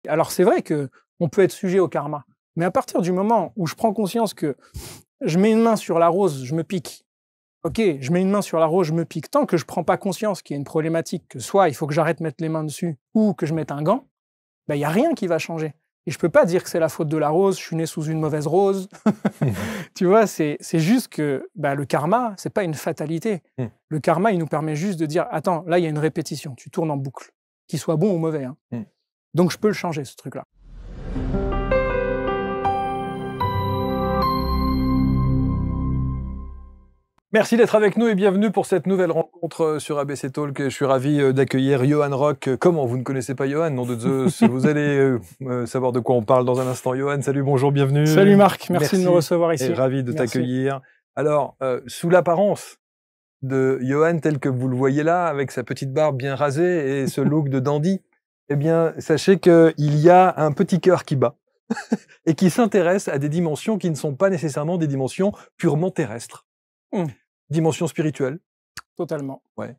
Alors c'est vrai que on peut être sujet au karma, mais à partir du moment où je prends conscience que je mets une main sur la rose, je me pique. Ok, je mets une main sur la rose, je me pique. Tant que je prends pas conscience qu'il y a une problématique, que soit il faut que j'arrête de mettre les mains dessus, ou que je mette un gant, il y a rien qui va changer. Et je peux pas dire que c'est la faute de la rose, je suis né sous une mauvaise rose. Tu vois, c'est juste que le karma, c'est pas une fatalité. Le karma, il nous permet juste de dire, attends, là, il y a une répétition, tu tournes en boucle, qu'il soit bon ou mauvais. Hein. Donc, je peux le changer, ce truc-là. Merci d'être avec nous et bienvenue pour cette nouvelle rencontre sur ABC Talk. Je suis ravi d'accueillir Johan Rock. Comment vous ne connaissez pas Johan, nom de Zeus? Vous allez savoir de quoi on parle dans un instant. Johan, salut, bonjour, bienvenue. Salut Marc, merci de me recevoir ici. Et ravi de t'accueillir. Alors, sous l'apparence de Johan tel que vous le voyez là, avec sa petite barbe bien rasée et ce look de dandy, eh bien, sachez qu'il y a un petit cœur qui bat et qui s'intéresse à des dimensions qui ne sont pas nécessairement des dimensions purement terrestres. Dimension spirituelle. Totalement. Ouais.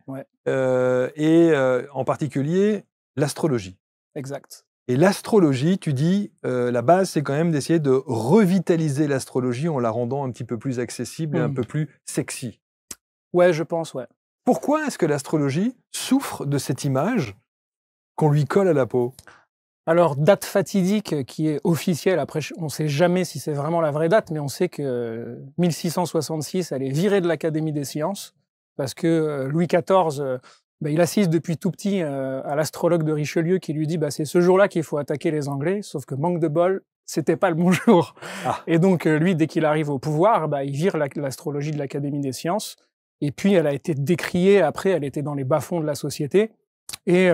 Et en particulier, l'astrologie. Exact. Et l'astrologie, tu dis, la base, c'est quand même d'essayer de revitaliser l'astrologie en la rendant un petit peu plus accessible et un peu plus sexy. Ouais, je pense, ouais. Pourquoi est-ce que l'astrologie souffre de cette image qu'on lui colle à la peau? Alors, date fatidique qui est officielle, après on ne sait jamais si c'est vraiment la vraie date, mais on sait que 1666, elle est virée de l'Académie des sciences, parce que Louis XIV, il assiste depuis tout petit à l'astrologue de Richelieu qui lui dit c'est ce jour-là qu'il faut attaquer les Anglais, sauf que manque de bol, c'était pas le bon jour. Et donc lui, dès qu'il arrive au pouvoir, il vire l'astrologie de l'Académie des sciences, et puis elle a été décriée, après elle était dans les bas-fonds de la société, et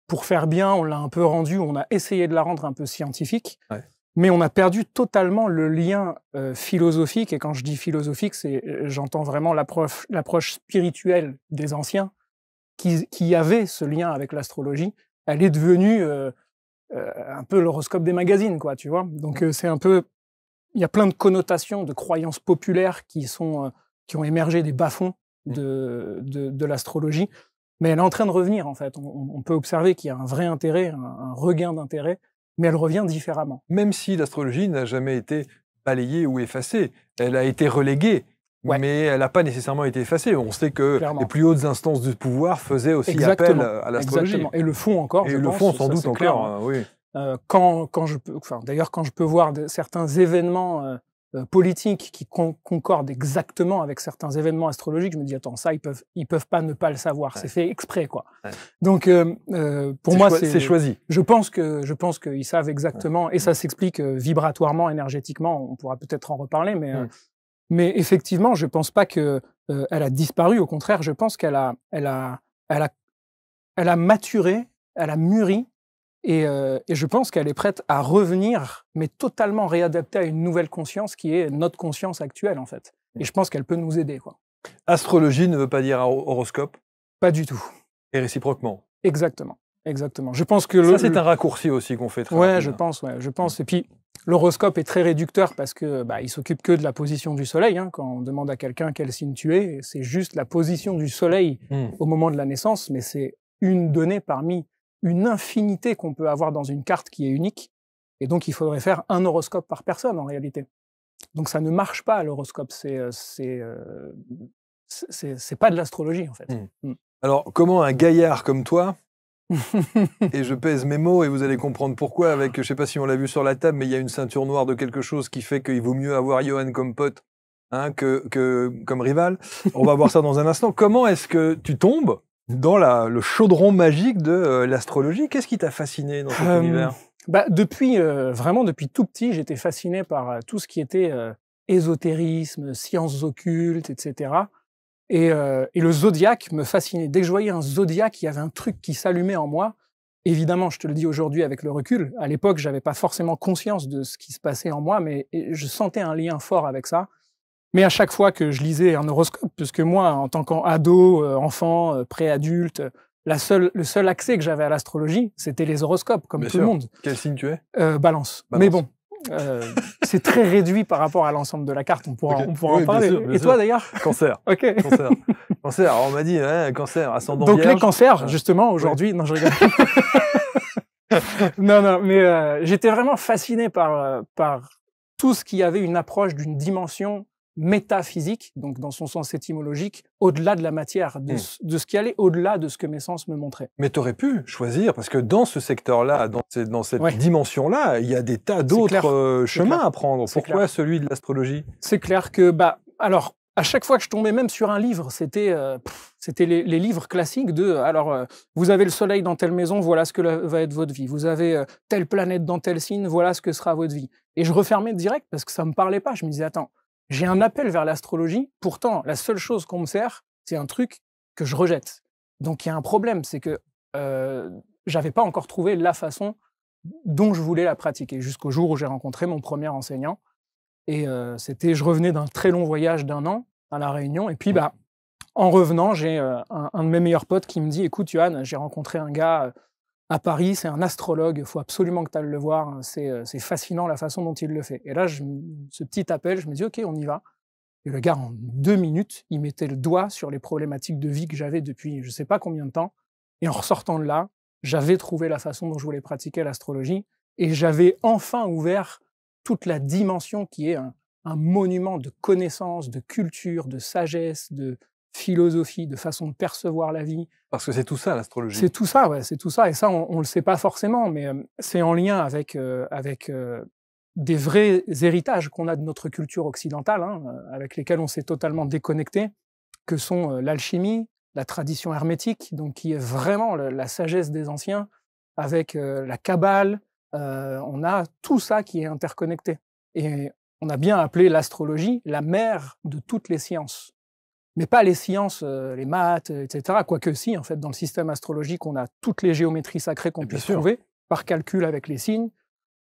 pour faire bien, on l'a un peu rendue, on a essayé de la rendre un peu scientifique, mais on a perdu totalement le lien philosophique. Et quand je dis philosophique, j'entends vraiment l'approche spirituelle des anciens qui avait ce lien avec l'astrologie. Elle est devenue un peu l'horoscope des magazines, quoi, tu vois. Donc c'est un peu, il y a plein de connotations, de croyances populaires qui ont émergé des bas-fonds de l'astrologie. Mais elle est en train de revenir, en fait. On peut observer qu'il y a un vrai intérêt, un regain d'intérêt, mais elle revient différemment. Même si l'astrologie n'a jamais été balayée ou effacée, elle a été reléguée, mais elle n'a pas nécessairement été effacée. On sait que les plus hautes instances du pouvoir faisaient aussi appel à l'astrologie. Exactement. Et le font encore, je pense. Et le font sans doute encore, oui. D'ailleurs, quand je peux voir certains événements politiques qui concordent exactement avec certains événements astrologiques, je me dis attends, ça ils peuvent pas ne pas le savoir, c'est fait exprès, quoi. Donc pour moi c'est choisi. Je pense qu'ils savent exactement, et ça s'explique vibratoirement, énergétiquement. On pourra peut-être en reparler, mais effectivement je pense pas que elle a disparu. Au contraire, je pense qu'elle a maturé, elle a mûri. Et je pense qu'elle est prête à revenir, mais totalement réadaptée à une nouvelle conscience qui est notre conscience actuelle, en fait. Et je pense qu'elle peut nous aider, quoi. Astrologie ne veut pas dire horoscope? Pas du tout. Et réciproquement? Exactement. Je pense que ça, c'est un raccourci aussi qu'on fait très rapidement. Je pense. Et puis, l'horoscope est très réducteur parce que il s'occupe que de la position du soleil. Hein, quand on demande à quelqu'un quel signe tu es, c'est juste la position du soleil au moment de la naissance, mais c'est une donnée parmi une infinité qu'on peut avoir dans une carte qui est unique, et donc il faudrait faire un horoscope par personne en réalité. Donc ça ne marche pas, l'horoscope, c'est pas de l'astrologie en fait. Alors comment un gaillard comme toi, et je pèse mes mots et vous allez comprendre pourquoi, avec, je sais pas si on l'a vu sur la table, mais il y a une ceinture noire de quelque chose qui fait qu'il vaut mieux avoir Johan comme pote que comme rival. On va voir ça dans un instant. Comment est-ce que tu tombes dans le chaudron magique de l'astrologie? Qu'est-ce qui t'a fasciné dans cet univers? Vraiment depuis tout petit, j'étais fasciné par tout ce qui était ésotérisme, sciences occultes, etc. Et le zodiaque me fascinait. Dès que je voyais un zodiaque, il y avait un truc qui s'allumait en moi. Évidemment, je te le dis aujourd'hui avec le recul, à l'époque, j'avais pas forcément conscience de ce qui se passait en moi, mais je sentais un lien fort avec ça. Mais à chaque fois que je lisais un horoscope, puisque moi, en tant qu'ado, enfant, préadulte, le seul accès que j'avais à l'astrologie, c'était les horoscopes, comme tout le monde. Quel signe tu es? Balance. Mais bon, c'est très réduit par rapport à l'ensemble de la carte. On pourra en parler. Bien sûr. Et toi, d'ailleurs? Cancer. Ok. Cancer. Alors, on m'a dit, cancer, ascendant Donc vierge. les cancers, justement, aujourd'hui... Non, je rigole. Non, non, mais j'étais vraiment fasciné par tout ce qui avait une approche d'une dimension métaphysique, donc dans son sens étymologique, au-delà de la matière, de ce qui allait au-delà de ce que mes sens me montraient. Mais tu aurais pu choisir, parce que dans ce secteur-là, dans cette Ouais. dimension-là, il y a des tas clair. d'autres chemins clair. à prendre. C'est Pourquoi clair. celui de l'astrologie? C'est clair que, alors, à chaque fois que je tombais même sur un livre, c'était les livres classiques de, alors, vous avez le soleil dans telle maison, voilà ce que va être votre vie. Vous avez telle planète dans tel signe, voilà ce que sera votre vie. Et je refermais direct parce que ça me parlait pas. Je me disais, attends, j'ai un appel vers l'astrologie. Pourtant, la seule chose qu'on me sert, c'est un truc que je rejette. Donc, il y a un problème, c'est que j'avais pas encore trouvé la façon dont je voulais la pratiquer, jusqu'au jour où j'ai rencontré mon premier enseignant. Et je revenais d'un très long voyage d'1 an à La Réunion. Et puis, en revenant, j'ai un de mes meilleurs potes qui me dit, écoute, Johan, j'ai rencontré un gars à Paris, c'est un astrologue, il faut absolument que tu ailles le voir. C'est fascinant la façon dont il le fait. Et là, ce petit appel, je me dis, OK, on y va. Et le gars, en 2 minutes, il mettait le doigt sur les problématiques de vie que j'avais depuis je sais pas combien de temps. Et en ressortant de là, j'avais trouvé la façon dont je voulais pratiquer l'astrologie. Et j'avais enfin ouvert toute la dimension qui est un monument de connaissances, de culture, de sagesse, de philosophie, de façon de percevoir la vie. Parce que c'est tout ça, l'astrologie. C'est tout ça, ouais, c'est tout ça. Et ça, on le sait pas forcément, mais c'est en lien avec des vrais héritages qu'on a de notre culture occidentale, hein, avec lesquels on s'est totalement déconnecté, que sont l'alchimie, la tradition hermétique, donc qui est vraiment la sagesse des anciens, avec la Kabbale. On a tout ça qui est interconnecté. Et on a bien appelé l'astrologie la mère de toutes les sciences. Mais pas les sciences, les maths, etc. Quoique si, en fait, dans le système astrologique, on a toutes les géométries sacrées qu'on puisse trouver, par calcul avec les signes,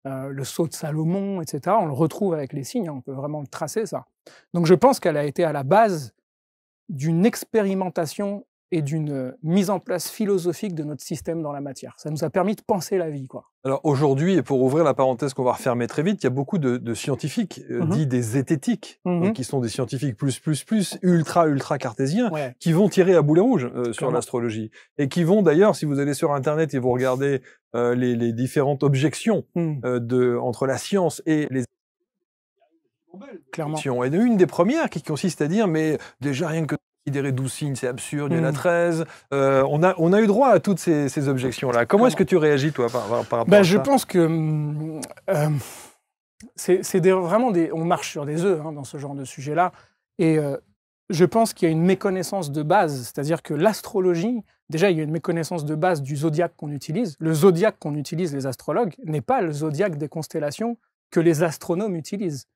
le sceau de Salomon, etc. On le retrouve avec les signes, hein, on peut vraiment le tracer, ça. Donc je pense qu'elle a été à la base d'une expérimentation et d'une mise en place philosophique de notre système dans la matière. Ça nous a permis de penser la vie, quoi. Alors aujourd'hui, et pour ouvrir la parenthèse qu'on va refermer très vite, il y a beaucoup de scientifiques, dits des zététiques, donc qui sont des scientifiques ultra cartésiens, qui vont tirer à boulet rouge sur l'astrologie. Et qui vont d'ailleurs, si vous allez sur Internet et vous regardez les différentes objections entre la science et les... Clairement. Et une des premières qui consiste à dire, mais déjà rien que considérer 12 signes, c'est absurde, il y en a 13. On a eu droit à toutes ces objections-là. Comment est-ce que tu réagis, toi, par rapport à ça? Je pense que c'est vraiment on marche sur des œufs, hein, dans ce genre de sujet-là. Et je pense qu'il y a une méconnaissance de base, c'est-à-dire que l'astrologie, déjà, il y a une méconnaissance de base du zodiaque qu'on utilise. Le zodiaque qu'on utilise, les astrologues, n'est pas le zodiaque des constellations que les astronomes utilisent.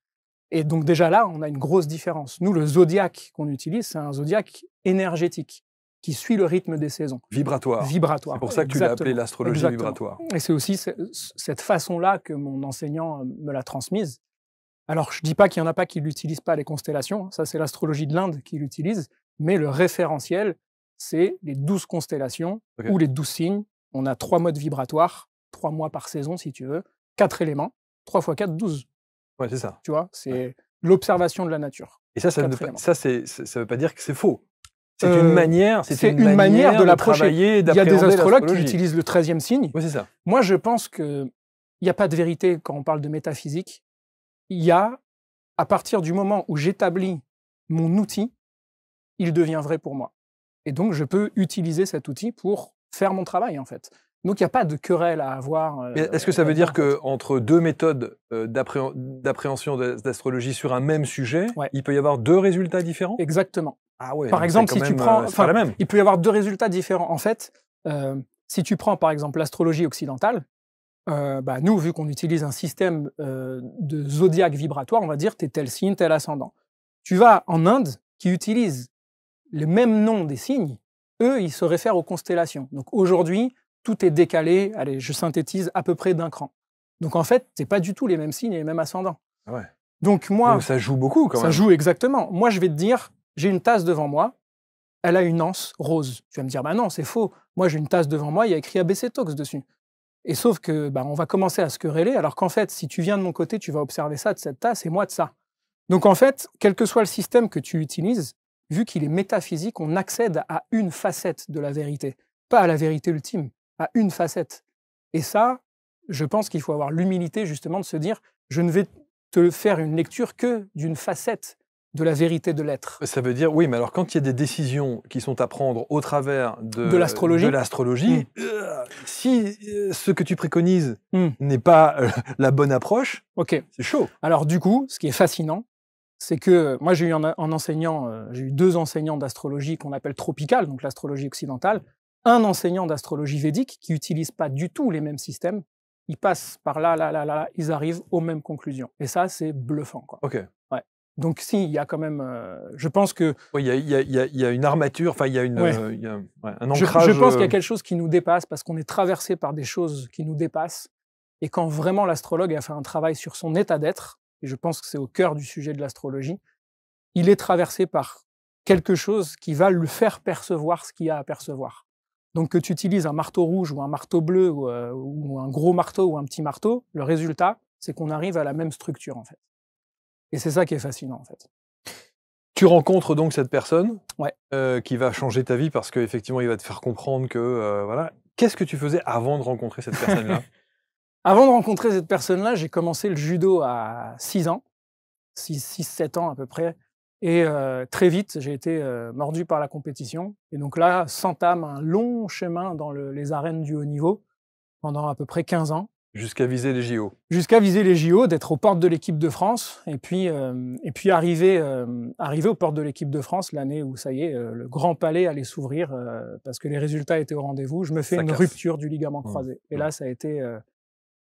Et donc déjà là, on a une grosse différence. Nous, le zodiaque qu'on utilise, c'est un zodiaque énergétique qui suit le rythme des saisons. Vibratoire. Vibratoire. C'est pour ça que tu l'as appelé l'astrologie vibratoire. Et c'est aussi cette façon-là que mon enseignant me l'a transmise. Alors, je dis pas qu'il y en a pas qui l'utilisent pas, les constellations. Ça, c'est l'astrologie de l'Inde qui l'utilise. Mais le référentiel, c'est les 12 constellations ou les 12 signes. On a 3 modes vibratoires, 3 mois par saison, si tu veux, 4 éléments, 3 x 4, 12. Ouais, c'est ça. Tu vois, c'est l'observation de la nature. Et ça veut pas dire que c'est faux. C'est une manière, une manière de l'approcher. Il y a des astrologues qui utilisent le 13e signe. Oui, c'est ça. Moi, je pense qu'il n'y a pas de vérité quand on parle de métaphysique. Il y a, à partir du moment où j'établis mon outil, il devient vrai pour moi. Et donc, je peux utiliser cet outil pour faire mon travail, en fait. Donc, il n'y a pas de querelle à avoir. Est-ce que ça veut dire qu'entre deux méthodes d'appréhension d'astrologie sur un même sujet, il peut y avoir 2 résultats différents? Exactement. Ah ouais, par exemple, si tu prends... pas la même. Il peut y avoir 2 résultats différents. En fait, si tu prends, par exemple, l'astrologie occidentale, nous, vu qu'on utilise un système de zodiaque vibratoire, on va dire, t'es tel signe, tel ascendant. Tu vas en Inde, qui utilise les mêmes noms des signes, eux, ils se réfèrent aux constellations. Donc aujourd'hui, tout est décalé, allez, je synthétise, à peu près d'un cran. Donc en fait, c'est pas du tout les mêmes signes et les mêmes ascendants. Ouais. Donc ça joue beaucoup quand même. Ça joue exactement. Moi, je vais te dire, j'ai une tasse devant moi, elle a une anse rose. Tu vas me dire, non, c'est faux. Moi, j'ai une tasse devant moi, il y a écrit ABC Talks dessus. Et sauf que, on va commencer à se quereller, alors qu'en fait, si tu viens de mon côté, tu vas observer ça de cette tasse et moi de ça. Donc en fait, quel que soit le système que tu utilises, vu qu'il est métaphysique, on accède à une facette de la vérité. Pas à la vérité ultime, à une facette. Et ça, je pense qu'il faut avoir l'humilité justement de se dire je ne vais te faire une lecture que d'une facette de la vérité de l'être. Ça veut dire, oui, mais alors quand il y a des décisions qui sont à prendre au travers De l'astrologie, si ce que tu préconises n'est pas la bonne approche, ok. C'est chaud. Alors du coup, ce qui est fascinant, c'est que moi j'ai eu un enseignant, j'ai eu 2 enseignants d'astrologie qu'on appelle tropicale, donc l'astrologie occidentale, un enseignant d'astrologie védique qui n'utilise pas du tout les mêmes systèmes. Ils passent par là, ils arrivent aux mêmes conclusions. Et ça, c'est bluffant, quoi. Ok. Ouais. Donc si, il y a quand même, je pense que... Oui, il y a une armature, enfin il y a, un ancrage... Je pense qu'il y a quelque chose qui nous dépasse, parce qu'on est traversé par des choses qui nous dépassent. Et quand vraiment l'astrologue a fait un travail sur son état d'être, et je pense que c'est au cœur du sujet de l'astrologie, il est traversé par quelque chose qui va lui faire percevoir ce qu'il y a à percevoir. Donc que tu utilises un marteau rouge ou un marteau bleu ou un gros marteau ou un petit marteau, le résultat, c'est qu'on arrive à la même structure, en fait. Et c'est ça qui est fascinant, en fait. Tu rencontres donc cette personne ouais. Qui va changer ta vie parce qu'effectivement, il va te faire comprendre que, voilà. Qu'est-ce que tu faisais avant de rencontrer cette personne-là? Avant de rencontrer cette personne-là, j'ai commencé le judo à 6 ans, 6-7 ans à peu près. Et très vite, j'ai été mordu par la compétition. Et donc là, s'entame un long chemin dans les arènes du haut niveau pendant à peu près 15 ans. Jusqu'à viser les JO. Jusqu'à viser les JO, d'être aux portes de l'équipe de France. Et puis arriver aux portes de l'équipe de France l'année où, ça y est, le Grand Palais allait s'ouvrir parce que les résultats étaient au rendez-vous. Je me fais une rupture du ligament croisé. Et là, ça a été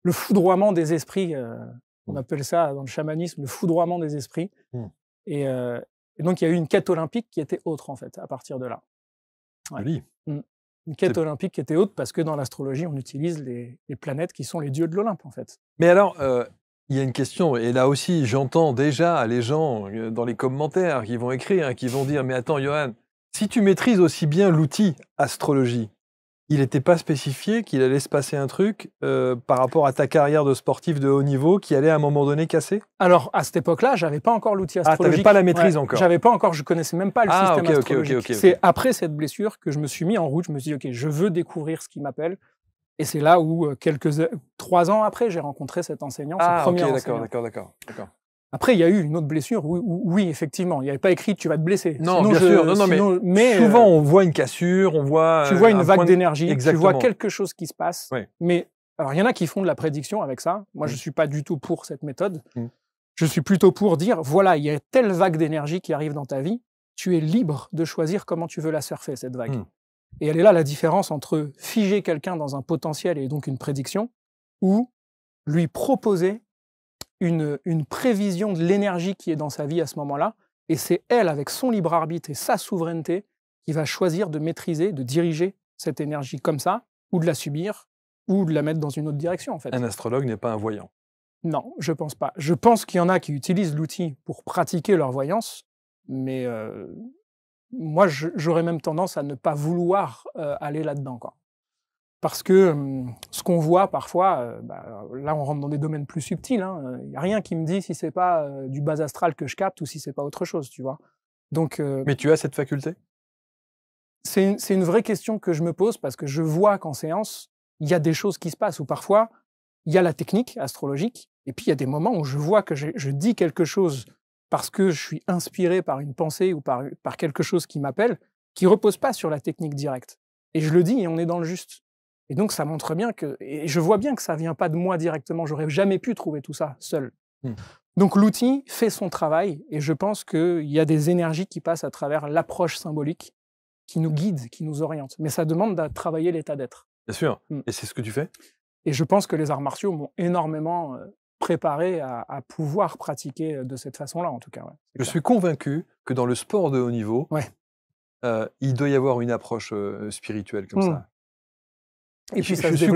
le foudroiement des esprits. On appelle ça dans le chamanisme le foudroiement des esprits. Et donc, il y a eu une quête olympique qui était autre, en fait, à partir de là. Ouais. Une quête olympique qui était haute parce que dans l'astrologie, on utilise les planètes qui sont les dieux de l'Olympe, en fait. Mais alors, il y a une question, et là aussi, j'entends déjà les gens dans les commentaires qui vont écrire, qui vont dire « Mais attends, Johan, si tu maîtrises aussi bien l'outil astrologie, il n'était pas spécifié qu'il allait se passer un truc par rapport à ta carrière de sportif de haut niveau qui allait à un moment donné casser ?» Alors, à cette époque-là, je n'avais pas encore l'outil astrologique. Ah, tu n'avais pas la maîtrise encore. J'avais pas encore, je ne connaissais même pas le système astrologique. Okay. C'est après cette blessure que je me suis mis en route. Je me suis dit, OK, je veux découvrir ce qui m'appelle. Et c'est là où, 3 ans après, j'ai rencontré cet enseignant, ce premier enseignant. D'accord. Après, il y a eu une autre blessure où oui, effectivement, il n'y avait pas écrit « tu vas te blesser ». Non, bien sûr. Mais souvent, on voit une cassure, on voit... Tu vois une vague d'énergie, tu vois quelque quelque chose qui se passe. Oui. Mais alors, il y en a qui font de la prédiction avec ça. Moi, je ne suis pas du tout pour cette méthode. Je suis plutôt pour dire, voilà, il y a telle vague d'énergie qui arrive dans ta vie, tu es libre de choisir comment tu veux la surfer, cette vague. Et elle est là la différence entre figer quelqu'un dans un potentiel et donc une prédiction, ou lui proposer une prévision de l'énergie qui est dans sa vie à ce moment-là, et c'est elle, avec son libre arbitre et sa souveraineté, qui va choisir de maîtriser, de diriger cette énergie comme ça, ou de la subir, ou de la mettre dans une autre direction, en fait. Un astrologue n'est pas un voyant. Non, je pense pas. Je pense qu'il y en a qui utilisent l'outil pour pratiquer leur voyance, mais moi, j'aurais même tendance à ne pas vouloir aller là-dedans, quoi. Parce que ce qu'on voit parfois, là on rentre dans des domaines plus subtils, il n'y a rien qui me dit si c'est pas du bas astral que je capte ou si c'est pas autre chose, tu vois. Donc, mais tu as cette faculté? C'est une vraie question que je me pose parce que je vois qu'en séance, il y a des choses qui se passent où parfois, il y a la technique astrologique et puis il y a des moments où je vois que je dis quelque chose parce que je suis inspiré par une pensée ou par quelque chose qui m'appelle, qui repose pas sur la technique directe. Et je le dis et on est dans le juste. Et donc, ça montre bien que... Et je vois bien que ça vient pas de moi directement. J'aurais jamais pu trouver tout ça seul. Donc, l'outil fait son travail. Et je pense qu'il y a des énergies qui passent à travers l'approche symbolique qui nous guide, qui nous oriente. Mais ça demande de travailler l'état d'être. Bien sûr. Et c'est ce que tu fais? Et je pense que les arts martiaux m'ont énormément préparé à pouvoir pratiquer de cette façon-là, en tout cas. Ouais, je suis convaincu que dans le sport de haut niveau, il doit y avoir une approche spirituelle comme ça. Et puis je suis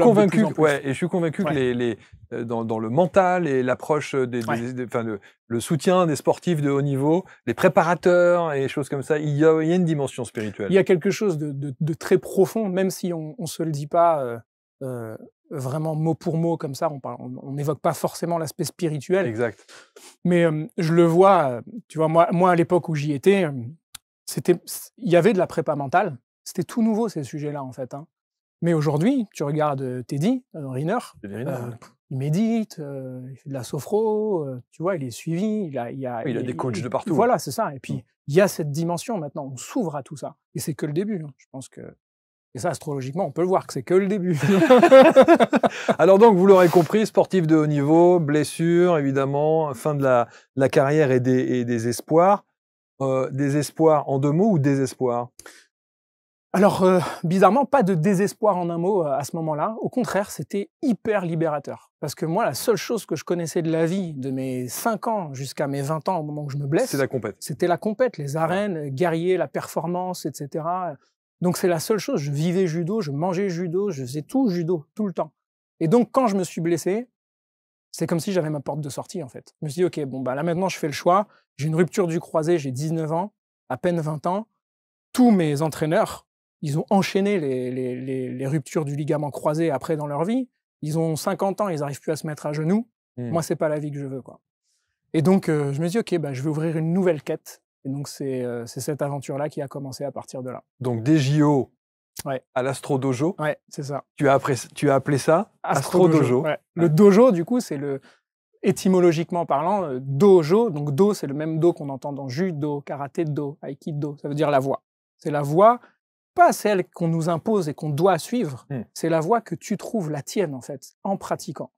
convaincu, que dans le mental et l'approche, le soutien des sportifs de haut niveau, les préparateurs et choses comme ça, il y a une dimension spirituelle. Il y a quelque chose de très profond, même si on ne se le dit pas vraiment mot pour mot comme ça, on n'évoque pas forcément l'aspect spirituel. Exact. Mais je le vois, tu vois, moi à l'époque où j'y étais, il y avait de la prépa mentale. C'était tout nouveau ces sujets-là en fait. Mais aujourd'hui, tu regardes Teddy Riner, il médite, il fait de la sophro, tu vois, il est suivi, il a des coachs de partout. Voilà, c'est ça. Et puis, il y a cette dimension maintenant, on s'ouvre à tout ça. Et c'est que le début, hein. Je pense que... Et ça, astrologiquement, on peut le voir que c'est que le début. Alors donc, vous l'aurez compris, sportif de haut niveau, blessure, évidemment, fin de la carrière et des espoirs. Des espoirs en 2 mots ou désespoir? Alors, bizarrement, pas de désespoir en un mot à ce moment-là. Au contraire, c'était hyper libérateur. Parce que moi, la seule chose que je connaissais de la vie, de mes 5 ans jusqu'à mes 20 ans, au moment où je me blesse, c'est la compète. C'était la compète, les arènes, guerrier, la performance, etc. Donc, c'est la seule chose. Je vivais judo, je mangeais judo, je faisais tout judo, tout le temps. Et donc, quand je me suis blessé, c'est comme si j'avais ma porte de sortie, en fait. Je me suis dit, OK, bon, bah là, maintenant, je fais le choix. J'ai une rupture du croisé, j'ai 19 ans, à peine 20 ans. Tous mes entraîneurs, ils ont enchaîné les ruptures du ligament croisé après dans leur vie. Ils ont 50 ans, ils n'arrivent plus à se mettre à genoux. Moi, c'est pas la vie que je veux, quoi. Et donc, je me dis, OK, bah, je vais ouvrir une nouvelle quête. Et donc, c'est cette aventure-là qui a commencé à partir de là. Donc, des JO ouais. à l'Astro Dojo. Ouais, c'est ça. Tu as appelé ça Astro Dojo. Ouais. Le dojo, du coup, c'est le... Étymologiquement parlant, dojo, donc do, c'est le même do qu'on entend dans judo, karaté do, aikido, ça veut dire la voie. C'est la voie, pas celle qu'on nous impose et qu'on doit suivre, c'est la voie que tu trouves la tienne, en fait, en pratiquant.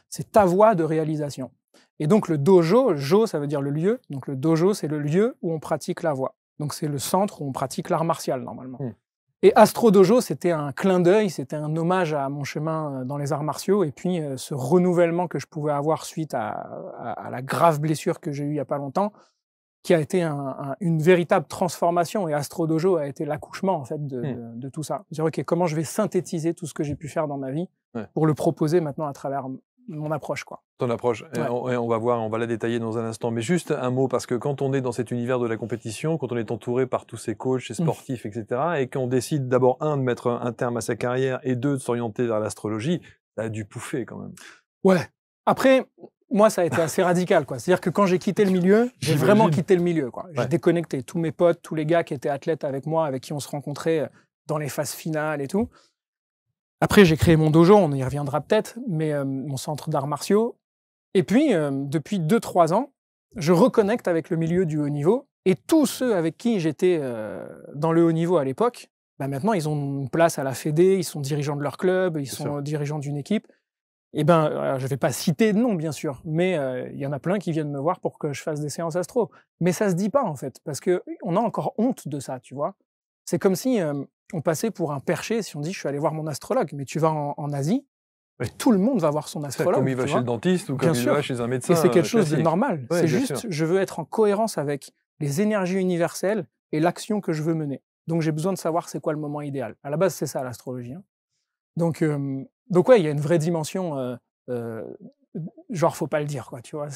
C'est ta voie de réalisation. Et donc le dojo, jo, ça veut dire le lieu, donc le dojo, c'est le lieu où on pratique la voie. Donc c'est le centre où on pratique l'art martial, normalement. Et Astro Dojo, c'était un clin d'œil, c'était un hommage à mon chemin dans les arts martiaux, et puis ce renouvellement que je pouvais avoir suite à la grave blessure que j'ai eue il n'y a pas longtemps, qui a été une véritable transformation. Et Astro Dojo a été l'accouchement, en fait, de tout ça. Dire, OK, comment je vais synthétiser tout ce que j'ai pu faire dans ma vie pour le proposer maintenant à travers mon approche, quoi. Ton approche. Et on va voir, on va la détailler dans un instant. Mais juste un mot, parce que quand on est dans cet univers de la compétition, quand on est entouré par tous ces coachs, ces sportifs, etc., et qu'on décide d'abord, de mettre un terme à sa carrière, et de s'orienter vers l'astrologie, ça a dû pouffer quand même. Ouais. Après, moi, ça a été assez radical, quoi. C'est-à-dire que quand j'ai quitté le milieu, j'ai vraiment quitté le milieu, quoi. J'ai déconnecté tous mes potes, tous les gars qui étaient athlètes avec moi, avec qui on se rencontrait dans les phases finales et tout. Après, j'ai créé mon dojo, on y reviendra peut-être, mais mon centre d'arts martiaux. Et puis, depuis 2-3 ans, je reconnecte avec le milieu du haut niveau. Et tous ceux avec qui j'étais dans le haut niveau à l'époque, bah maintenant, ils ont une place à la Fédé, ils sont dirigeants de leur club, ils sont dirigeants d'une équipe. Et ben, je ne vais pas citer de nom, bien sûr, mais il y en a plein qui viennent me voir pour que je fasse des séances astro. Mais ça se dit pas, en fait, parce qu'on a encore honte de ça, tu vois. C'est comme si on passait pour un perché si on dit « je suis allé voir mon astrologue ». Mais tu vas en Asie, tout le monde va voir son astrologue. Comme il va chez le dentiste ou comme il va chez un médecin. Et c'est quelque chose de normal. C'est juste, je veux être en cohérence avec les énergies universelles et l'action que je veux mener. Donc j'ai besoin de savoir c'est quoi le moment idéal. À la base, c'est ça l'astrologie. Hein. Donc ouais, il y a une vraie dimension, genre faut pas le dire, quoi, tu vois.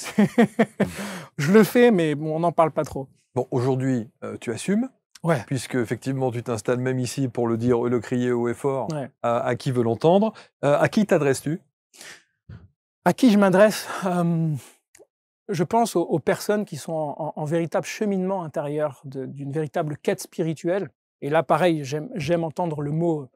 Je le fais, mais bon, on n'en parle pas trop. Bon, aujourd'hui, tu assumes. Ouais. Puisque effectivement tu t'installes même ici pour le dire, le crier haut et fort à qui veut l'entendre. À qui t'adresses-tu? À qui je m'adresse? Je pense aux personnes qui sont en véritable cheminement intérieur d'une véritable quête spirituelle. Et là, pareil, j'aime entendre le mot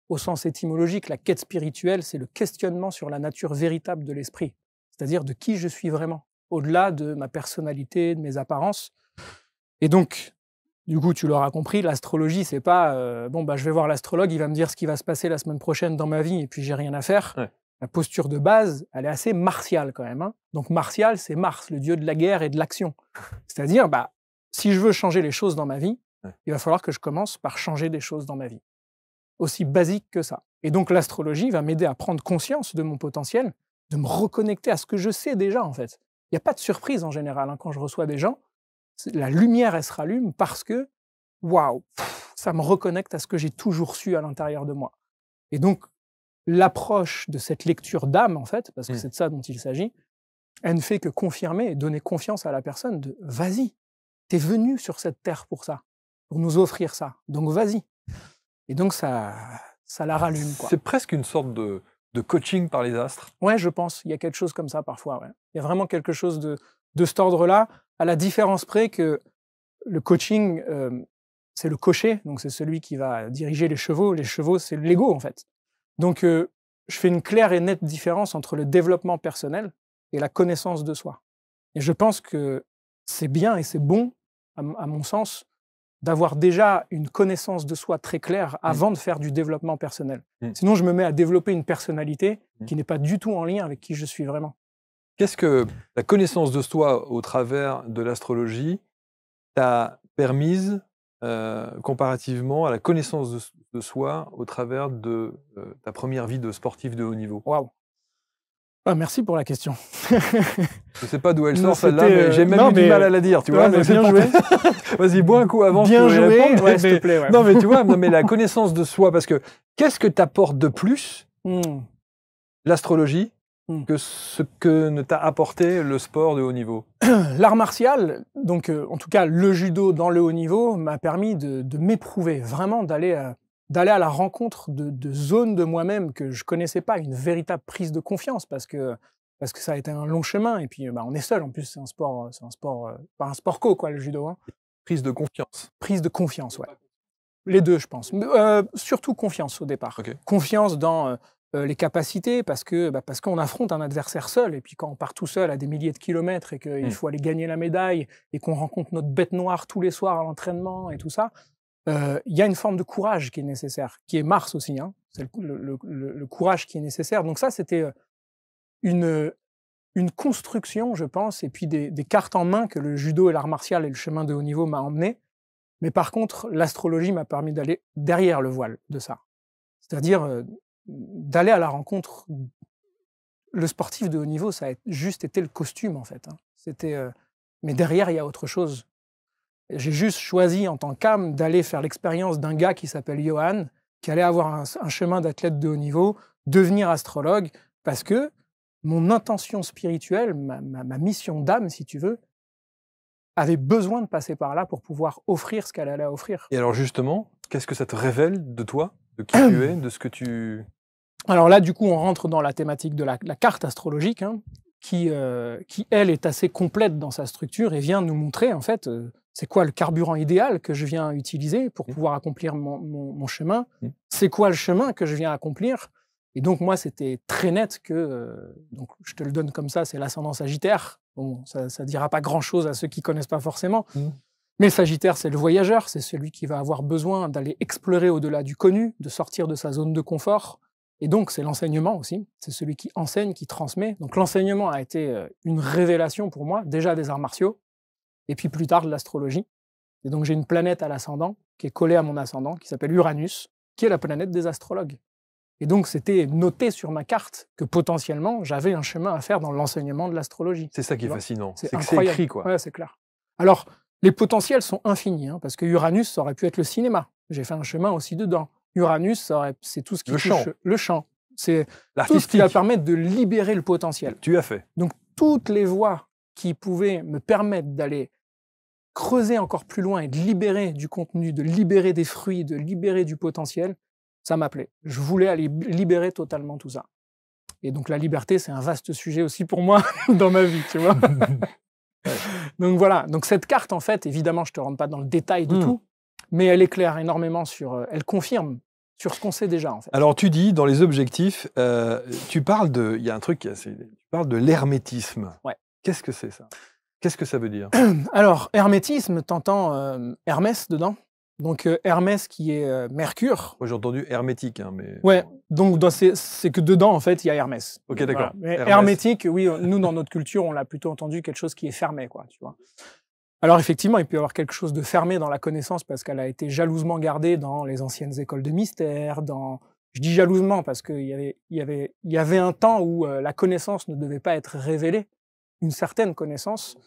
au sens étymologique. La quête spirituelle, c'est le questionnement sur la nature véritable de l'esprit, c'est-à-dire de qui je suis vraiment, au-delà de ma personnalité, de mes apparences. Et donc, du coup, tu l'auras compris, l'astrologie, c'est pas bon, bah, je vais voir l'astrologue, il va me dire ce qui va se passer la semaine prochaine dans ma vie, et puis j'ai rien à faire. Ouais. La posture de base, elle est assez martiale quand même. Hein. Donc, martial, c'est Mars, le dieu de la guerre et de l'action. C'est-à-dire, bah, si je veux changer les choses dans ma vie, il va falloir que je commence par changer des choses dans ma vie. Aussi basique que ça. Et donc, l'astrologie va m'aider à prendre conscience de mon potentiel, de me reconnecter à ce que je sais déjà, en fait. Il n'y a pas de surprise en général hein, quand je reçois des gens. La lumière, elle se rallume parce que, waouh, ça me reconnecte à ce que j'ai toujours su à l'intérieur de moi. Et donc, l'approche de cette lecture d'âme, en fait, parce que c'est de ça dont il s'agit, elle ne fait que confirmer et donner confiance à la personne de « vas-y, t'es venu sur cette terre pour ça, pour nous offrir ça, donc vas-y ». Et donc, ça la rallume, quoi. C'est presque une sorte de coaching par les astres. Ouais, je pense. Il y a quelque chose comme ça parfois. Ouais. Il y a vraiment quelque chose de cet ordre-là, à la différence près que le coaching, c'est le cocher, donc c'est celui qui va diriger les chevaux. Les chevaux, c'est l'ego, en fait. Donc, je fais une claire et nette différence entre le développement personnel et la connaissance de soi. Et je pense que c'est bien et c'est bon, à mon sens, d'avoir déjà une connaissance de soi très claire avant de faire du développement personnel. Sinon, je me mets à développer une personnalité qui n'est pas du tout en lien avec qui je suis vraiment. Qu'est-ce que la connaissance de soi au travers de l'astrologie t'a permise comparativement à la connaissance de soi au travers de ta première vie de sportif de haut niveau? Waouh! Ah, merci pour la question. Je ne sais pas d'où elle sort celle-là, mais j'ai même eu du mal à la dire, tu vois. Bien joué. Vas-y, bois un coup avant. Bien joué, répondre, ouais, s'il te plaît. Ouais. Non, mais tu vois, mais la connaissance de soi, parce que qu'est-ce que t'apporte de plus l'astrologie que ce que ne t'a apporté le sport de haut niveau? L'art martial, donc en tout cas le judo dans le haut niveau, m'a permis de m'éprouver, vraiment d'aller à la rencontre de zones de moi-même que je connaissais pas, une véritable prise de confiance parce que ça a été un long chemin et puis on est seul en plus, c'est un sport pas un sport co quoi le judo. Hein. Prise de confiance. Prise de confiance, ouais. Les deux, je pense. Surtout confiance au départ. Okay. Confiance dans les capacités parce qu'on affronte un adversaire seul et puis quand on part tout seul à des milliers de kilomètres et qu'il faut aller gagner la médaille et qu'on rencontre notre bête noire tous les soirs à l'entraînement et tout ça, y a une forme de courage qui est nécessaire, qui est Mars aussi, hein. C'est le courage qui est nécessaire. Donc ça, c'était une construction, je pense, et puis des cartes en main que le judo et l'art martial et le chemin de haut niveau m'a emmené. Mais par contre, l'astrologie m'a permis d'aller derrière le voile de ça. C'est-à-dire d'aller à la rencontre. Le sportif de haut niveau, ça a juste été le costume, en fait. Hein. Mais derrière, il y a autre chose. J'ai juste choisi, en tant qu'âme, d'aller faire l'expérience d'un gars qui s'appelle Johan, qui allait avoir un chemin d'athlète de haut niveau, devenir astrologue, parce que mon intention spirituelle, ma mission d'âme, si tu veux, avait besoin de passer par là pour pouvoir offrir ce qu'elle allait offrir. Et alors justement, qu'est-ce que ça te révèle de toi, de qui tu es, de ce que tu... Alors là, du coup, on rentre dans la thématique de la carte astrologique, hein, qui, elle, est assez complète dans sa structure et vient nous montrer, en fait, c'est quoi le carburant idéal que je viens utiliser pour pouvoir accomplir mon chemin, c'est quoi le chemin que je viens accomplir. Et donc, moi, c'était très net que, donc je te le donne comme ça, c'est l'ascendant Sagittaire. Bon, ça ne dira pas grand-chose à ceux qui ne connaissent pas forcément. Mais le Sagittaire, c'est le voyageur, c'est celui qui va avoir besoin d'aller explorer au-delà du connu, de sortir de sa zone de confort. Et donc, c'est l'enseignement aussi. C'est celui qui enseigne, qui transmet. Donc, l'enseignement a été une révélation pour moi, déjà des arts martiaux, et puis plus tard de l'astrologie. Et donc, j'ai une planète à l'ascendant, qui est collée à mon ascendant, qui s'appelle Uranus, qui est la planète des astrologues. Et donc, c'était noté sur ma carte que potentiellement, j'avais un chemin à faire dans l'enseignement de l'astrologie. C'est ça qui est fascinant. C'est que c'est incroyable. écrit, quoi. Ouais, c'est clair. Alors, les potentiels sont infinis, hein, parce que Uranus, ça aurait pu être le cinéma. J'ai fait un chemin aussi dedans. Uranus, c'est tout ce qui touche le chant. C'est tout ce qui va permettre de libérer le potentiel. Tu as fait. Donc, toutes les voies qui pouvaient me permettre d'aller creuser encore plus loin et de libérer du contenu, de libérer des fruits, de libérer du potentiel, ça m'appelait. Je voulais aller libérer totalement tout ça. Et donc, la liberté, c'est un vaste sujet aussi pour moi dans ma vie, tu vois. Donc, voilà. Donc, cette carte, en fait, évidemment, je ne te rentre pas dans le détail de tout, mais elle éclaire énormément elle confirme sur ce qu'on sait déjà, en fait. Alors, tu dis, dans les objectifs, tu parles de... Il y a un truc, tu parles de l'hermétisme. Ouais. Qu'est-ce que c'est, ça? Qu'est-ce que ça veut dire? Alors, hermétisme, t'entends Hermès dedans. Donc, Hermès qui est Mercure. Moi, j'ai entendu hermétique, hein, mais... Ouais, donc c'est que dedans, en fait, il y a Hermès. Ok, d'accord. Voilà. Hermétique, oui, nous, dans notre culture, on l'a plutôt entendu quelque chose qui est fermé, quoi, tu vois. Alors, effectivement, il peut y avoir quelque chose de fermé dans la connaissance parce qu'elle a été jalousement gardée dans les anciennes écoles de mystère, Je dis jalousement parce qu'il y avait un temps où la connaissance ne devait pas être révélée, une certaine connaissance.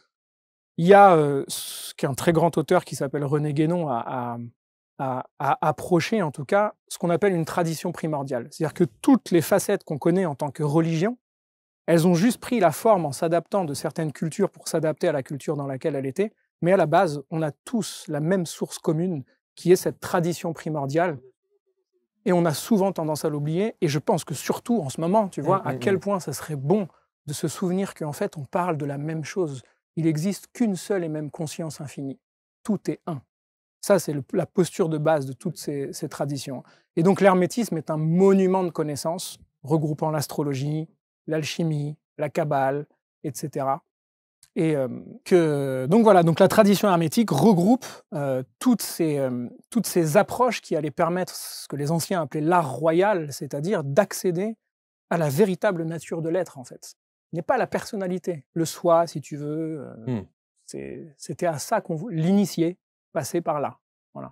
Il y a un très grand auteur qui s'appelle René Guénon a approché, en tout cas, ce qu'on appelle une tradition primordiale. C'est-à-dire que toutes les facettes qu'on connaît en tant que religion, elles ont juste pris la forme en s'adaptant de certaines cultures pour s'adapter à la culture dans laquelle elle était. Mais à la base, on a tous la même source commune, qui est cette tradition primordiale. Et on a souvent tendance à l'oublier. Et je pense que surtout en ce moment, tu vois, à quel point ça serait bon de se souvenir qu'en fait, on parle de la même chose. Il n'existe qu'une seule et même conscience infinie. Tout est un. Ça, c'est la posture de base de toutes ces traditions. Et donc l'hermétisme est un monument de connaissances regroupant l'astrologie, l'alchimie, la kabbale, etc. Et donc voilà, donc la tradition hermétique regroupe toutes ces approches qui allaient permettre ce que les anciens appelaient l'art royal, c'est-à-dire d'accéder à la véritable nature de l'être, en fait. Ce n'est pas la personnalité, le soi, si tu veux. C'était à ça qu'on l'initier, passer par là. Voilà.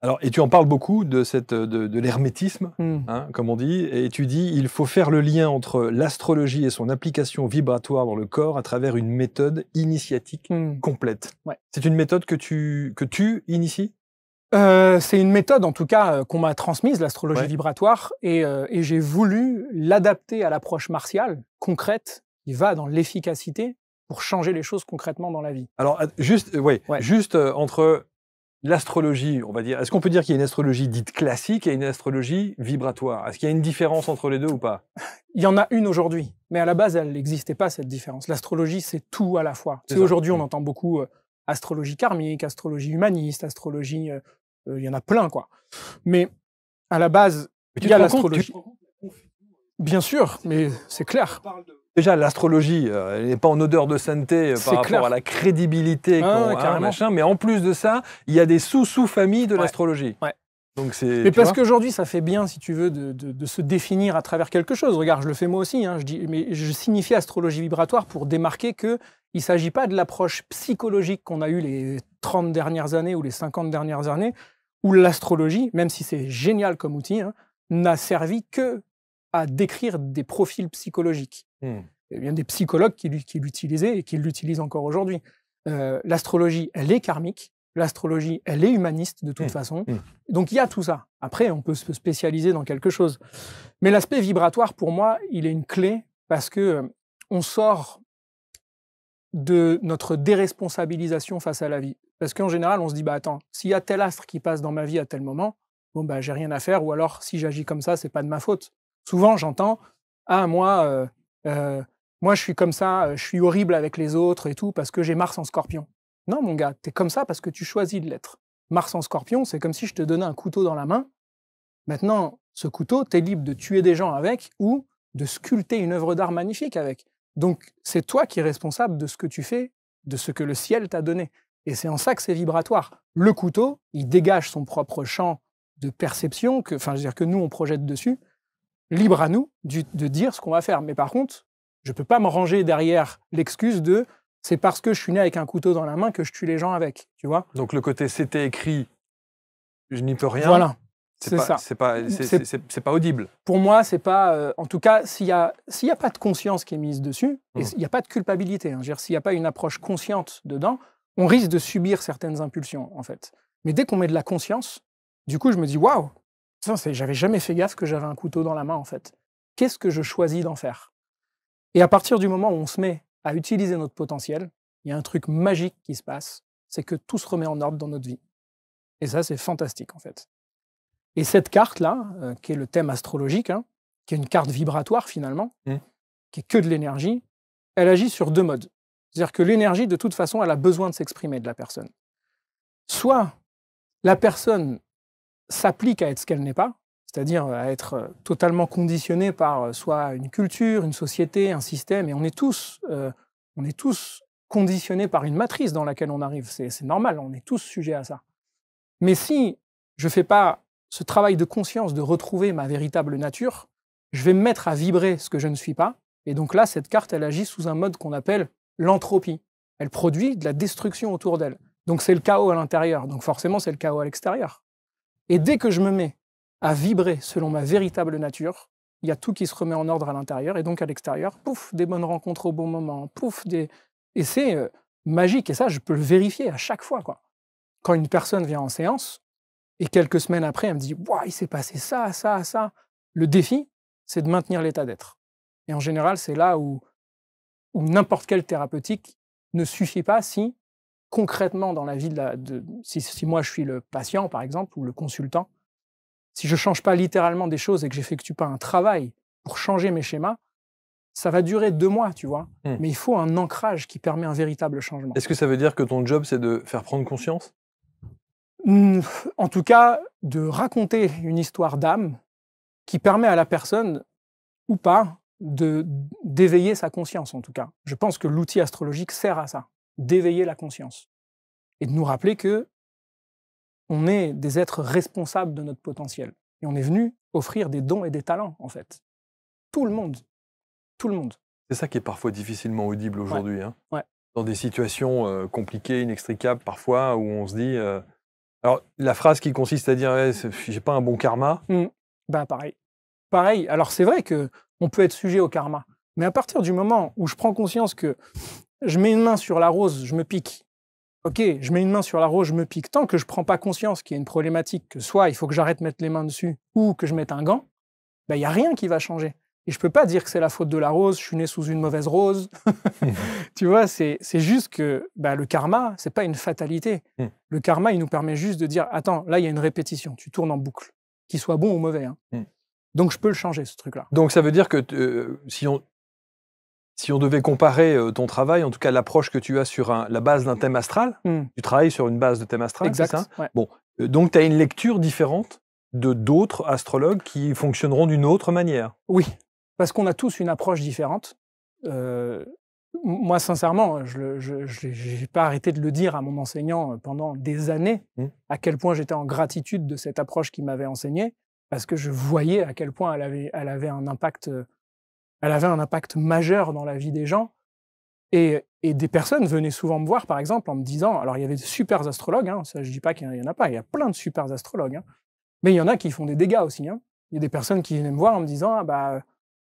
Alors, et tu en parles beaucoup de l'hermétisme, hein, comme on dit, et tu dis il faut faire le lien entre l'astrologie et son application vibratoire dans le corps à travers une méthode initiatique complète. Ouais. C'est une méthode que tu inities? C'est une méthode, en tout cas, qu'on m'a transmise, l'astrologie vibratoire, et j'ai voulu l'adapter à l'approche martiale, concrète, qui va dans l'efficacité pour changer les choses concrètement dans la vie. Alors, juste entre l'astrologie, on va dire, est-ce qu'on peut dire qu'il y a une astrologie dite classique et une astrologie vibratoire? Est-ce qu'il y a une différence entre les deux ou pas? Il y en a une aujourd'hui, mais à la base, elle n'existait pas, cette différence. L'astrologie, c'est tout à la fois. Aujourd'hui, on entend beaucoup astrologie karmique, astrologie humaniste, astrologie... il y en a plein, quoi. Mais à la base, il y a l'astrologie. Bien sûr, mais c'est clair. Déjà, l'astrologie, elle n'est pas en odeur de sainteté par rapport à la crédibilité machin, mais en plus de ça, il y a des sous-familles de l'astrologie. Ouais. Donc mais parce qu'aujourd'hui, ça fait bien, si tu veux, de se définir à travers quelque chose. Regarde, je le fais moi aussi. Hein, mais je signifie astrologie vibratoire pour démarquer qu'il ne s'agit pas de l'approche psychologique qu'on a eue les 30 dernières années ou les 50 dernières années, où l'astrologie, même si c'est génial comme outil, n'a servi que à décrire des profils psychologiques. Il y a des psychologues qui l'utilisaient et qui l'utilisent encore aujourd'hui. L'astrologie, elle est karmique. L'astrologie, elle est humaniste de toute façon. Donc il y a tout ça. Après, on peut se spécialiser dans quelque chose. Mais l'aspect vibratoire, pour moi, il est une clé parce que on sort de notre déresponsabilisation face à la vie. Parce qu'en général, on se dit, bah attends, s'il y a tel astre qui passe dans ma vie à tel moment, bon bah j'ai rien à faire, ou alors si j'agis comme ça, c'est pas de ma faute. Souvent, j'entends, ah moi je suis comme ça, je suis horrible avec les autres et tout, parce que j'ai Mars en Scorpion. Non mon gars, t'es comme ça parce que tu choisis de l'être. Mars en Scorpion, c'est comme si je te donnais un couteau dans la main. Maintenant, ce couteau, t'es libre de tuer des gens avec ou de sculpter une œuvre d'art magnifique avec. Donc, c'est toi qui es responsable de ce que tu fais, de ce que le ciel t'a donné. Et c'est en ça que c'est vibratoire. Le couteau, il dégage son propre champ de perception, que nous, on projette dessus. Libre à nous de dire ce qu'on va faire. Mais par contre, je ne peux pas me ranger derrière l'excuse de « c'est parce que je suis né avec un couteau dans la main que je tue les gens avec ». Tu vois ? Donc le côté « c'était écrit, je n'y peux rien », voilà. C'est ça. C'est pas audible. Pour moi, c'est pas... en tout cas, s'il y a pas de conscience qui est mise dessus, et il n'y a pas de culpabilité, hein, s'il n'y a pas une approche consciente dedans, on risque de subir certaines impulsions, en fait. Mais dès qu'on met de la conscience, du coup, je me dis « Waouh, j'avais jamais fait gaffe que j'avais un couteau dans la main, en fait. Qu'est-ce que je choisis d'en faire ?» Et à partir du moment où on se met à utiliser notre potentiel, il y a un truc magique qui se passe, c'est que tout se remet en ordre dans notre vie. Et ça, c'est fantastique, en fait. Et cette carte-là, qui est le thème astrologique, qui est une carte vibratoire finalement, qui est que de l'énergie, elle agit sur deux modes. C'est-à-dire que l'énergie, de toute façon, elle a besoin de s'exprimer de la personne. Soit la personne s'applique à être ce qu'elle n'est pas, c'est-à-dire à être totalement conditionnée par soit une culture, une société, un système, et on est tous conditionnés par une matrice dans laquelle on arrive. C'est normal, on est tous sujets à ça. Mais si je ne fais pas ce travail de conscience de retrouver ma véritable nature, je vais me mettre à vibrer ce que je ne suis pas. Et donc là, cette carte, elle agit sous un mode qu'on appelle l'entropie. Elle produit de la destruction autour d'elle. Donc c'est le chaos à l'intérieur. Donc forcément, c'est le chaos à l'extérieur. Et dès que je me mets à vibrer selon ma véritable nature, il y a tout qui se remet en ordre à l'intérieur. Et donc à l'extérieur, pouf, des bonnes rencontres au bon moment, pouf, Et c'est magique. Et ça, je peux le vérifier à chaque fois, quoi. Quand une personne vient en séance, et quelques semaines après, elle me dit « Waouh, il s'est passé ça, ça, ça ». Le défi, c'est de maintenir l'état d'être. Et en général, c'est là où n'importe quelle thérapeutique ne suffit pas si, concrètement, dans la vie si moi je suis le patient, par exemple, ou le consultant, si je ne change pas littéralement des choses et que j'effectue pas un travail pour changer mes schémas, ça va durer 2 mois, tu vois. Mais il faut un ancrage qui permet un véritable changement. Est-ce que ça veut dire que ton job, c'est de faire prendre conscience ? En tout cas, de raconter une histoire d'âme qui permet à la personne, ou pas, d'éveiller sa conscience, en tout cas. Je pense que l'outil astrologique sert à ça, d'éveiller la conscience. Et de nous rappeler que on est des êtres responsables de notre potentiel. Et on est venu offrir des dons et des talents, en fait. Tout le monde. Tout le monde. C'est ça qui est parfois difficilement audible aujourd'hui. Hein. Ouais. Dans des situations compliquées, inextricables parfois, où on se dit... Alors, la phrase qui consiste à dire « j'ai pas un bon karma Bah pareil. Pareil. Alors c'est vrai qu'on peut être sujet au karma. Mais à partir du moment où je prends conscience que je mets une main sur la rose, je me pique. Ok, je mets une main sur la rose, je me pique. Tant que je prends pas conscience qu'il y a une problématique, que soit il faut que j'arrête de mettre les mains dessus, ou que je mette un gant, il n'y a rien qui va changer. Et je peux pas dire que c'est la faute de la rose, je suis né sous une mauvaise rose. Tu vois, c'est juste que le karma, c'est pas une fatalité. Le karma, il nous permet juste de dire, attends, là, il y a une répétition, tu tournes en boucle, qu'il soit bon ou mauvais. Hein. Donc, je peux le changer, ce truc-là. Donc, ça veut dire que si on devait comparer ton travail, en tout cas l'approche que tu as sur la base d'un thème astral, tu travailles sur une base de thème astral, c'est ça? Ouais. Bon, donc tu as une lecture différente de d'autres astrologues qui fonctionneront d'une autre manière. Oui, parce qu'on a tous une approche différente. Moi, sincèrement, je n'ai pas arrêté de le dire à mon enseignant pendant des années, à quel point j'étais en gratitude de cette approche qu'il m'avait enseignée, parce que je voyais à quel point elle avait un impact majeur dans la vie des gens. Et des personnes venaient souvent me voir, par exemple, en me disant, alors il y avait de super astrologues, hein, ça je dis pas qu'il y en a pas, il y a plein de super astrologues, hein, mais il y en a qui font des dégâts aussi. Hein. Il y a des personnes qui venaient me voir en me disant,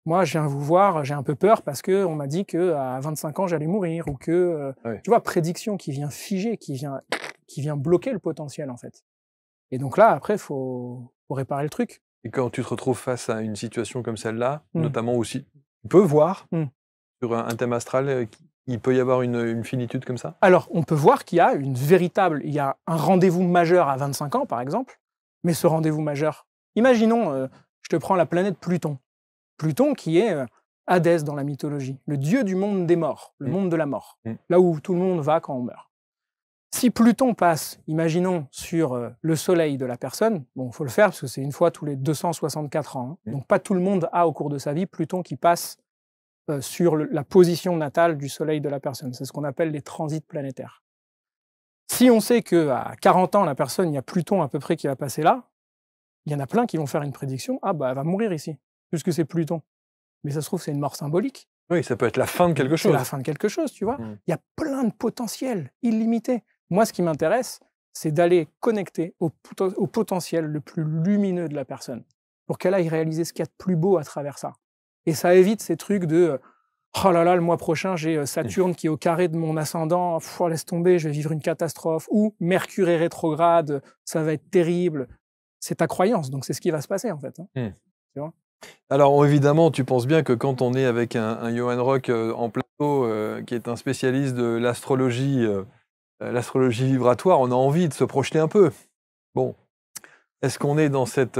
moi je viens vous voir, j'ai un peu peur parce qu'on m'a dit qu'à 25 ans j'allais mourir, ou que, tu vois, prédiction qui vient figer, qui vient bloquer le potentiel en fait. Et donc là, après, faut réparer le truc. Et quand tu te retrouves face à une situation comme celle-là, notamment aussi, tu peux voir sur un thème astral, il peut y avoir une finitude comme ça? Alors, on peut voir qu'il y a il y a un rendez-vous majeur à 25 ans, par exemple, mais ce rendez-vous majeur, imaginons, je te prends la planète Pluton. Pluton qui est Hadès dans la mythologie, le dieu du monde des morts, le monde de la mort, là où tout le monde va quand on meurt. Si Pluton passe, imaginons, sur le soleil de la personne, bon, il faut le faire parce que c'est une fois tous les 264 ans, hein, donc pas tout le monde a au cours de sa vie Pluton qui passe sur la position natale du soleil de la personne. C'est ce qu'on appelle les transits planétaires. Si on sait qu'à 40 ans, la personne, il y a Pluton à peu près qui va passer là, il y en a plein qui vont faire une prédiction, elle va mourir ici, puisque c'est Pluton. Mais ça se trouve, c'est une mort symbolique. Oui, ça peut être la fin de quelque chose. C'est la fin de quelque chose, tu vois. Il y a plein de potentiels illimités. Moi, ce qui m'intéresse, c'est d'aller connecter au potentiel le plus lumineux de la personne, pour qu'elle aille réaliser ce qu'il y a de plus beau à travers ça. Et ça évite ces trucs de « Oh là là, le mois prochain, j'ai Saturne qui est au carré de mon ascendant, laisse tomber, je vais vivre une catastrophe. » Ou « Mercure est rétrograde, ça va être terrible. » C'est ta croyance, donc c'est ce qui va se passer, en fait. Hein. Tu vois ? Alors évidemment, tu penses bien que quand on est avec un Johan Rock en plateau, qui est un spécialiste de l'astrologie vibratoire, on a envie de se projeter un peu. Bon, est-ce qu'on est dans cette...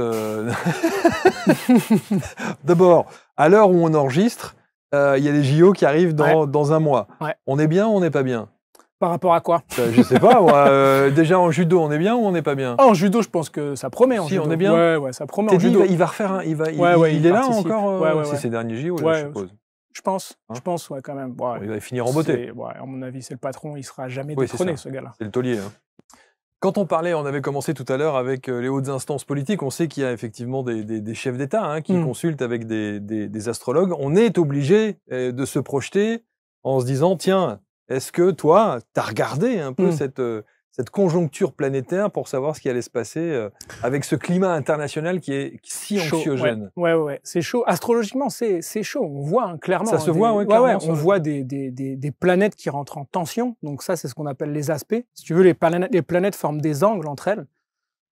D'abord, à l'heure où on enregistre, il y a les JO qui arrivent dans un mois. Ouais. On est bien ou on n'est pas bien? Par rapport à quoi? Je sais pas, moi. Déjà en judo, on est bien ou on n'est pas bien? En judo, je pense que ça promet. En si, judo. On est bien. Ouais, ça promet en judo. Il va refaire un... Il est là encore C'est ses derniers JO, là, je suppose. Je pense, quand même. Ouais, il va finir en beauté. À mon avis, c'est le patron, il sera jamais détrôné, ce gars-là. C'est le taulier. Hein. Quand on parlait, on avait commencé tout à l'heure avec les hautes instances politiques, on sait qu'il y a effectivement des chefs d'État qui consultent avec des astrologues. On est obligé de se projeter en se disant, tiens, est-ce que toi, tu as regardé un peu cette conjoncture planétaire pour savoir ce qui allait se passer avec ce climat international qui est si anxiogène? Ouais, c'est chaud. Astrologiquement, c'est chaud. On voit clairement. Ça se voit, clairement. On voit des planètes qui rentrent en tension. Donc ça, c'est ce qu'on appelle les aspects. Si tu veux, les planètes forment des angles entre elles.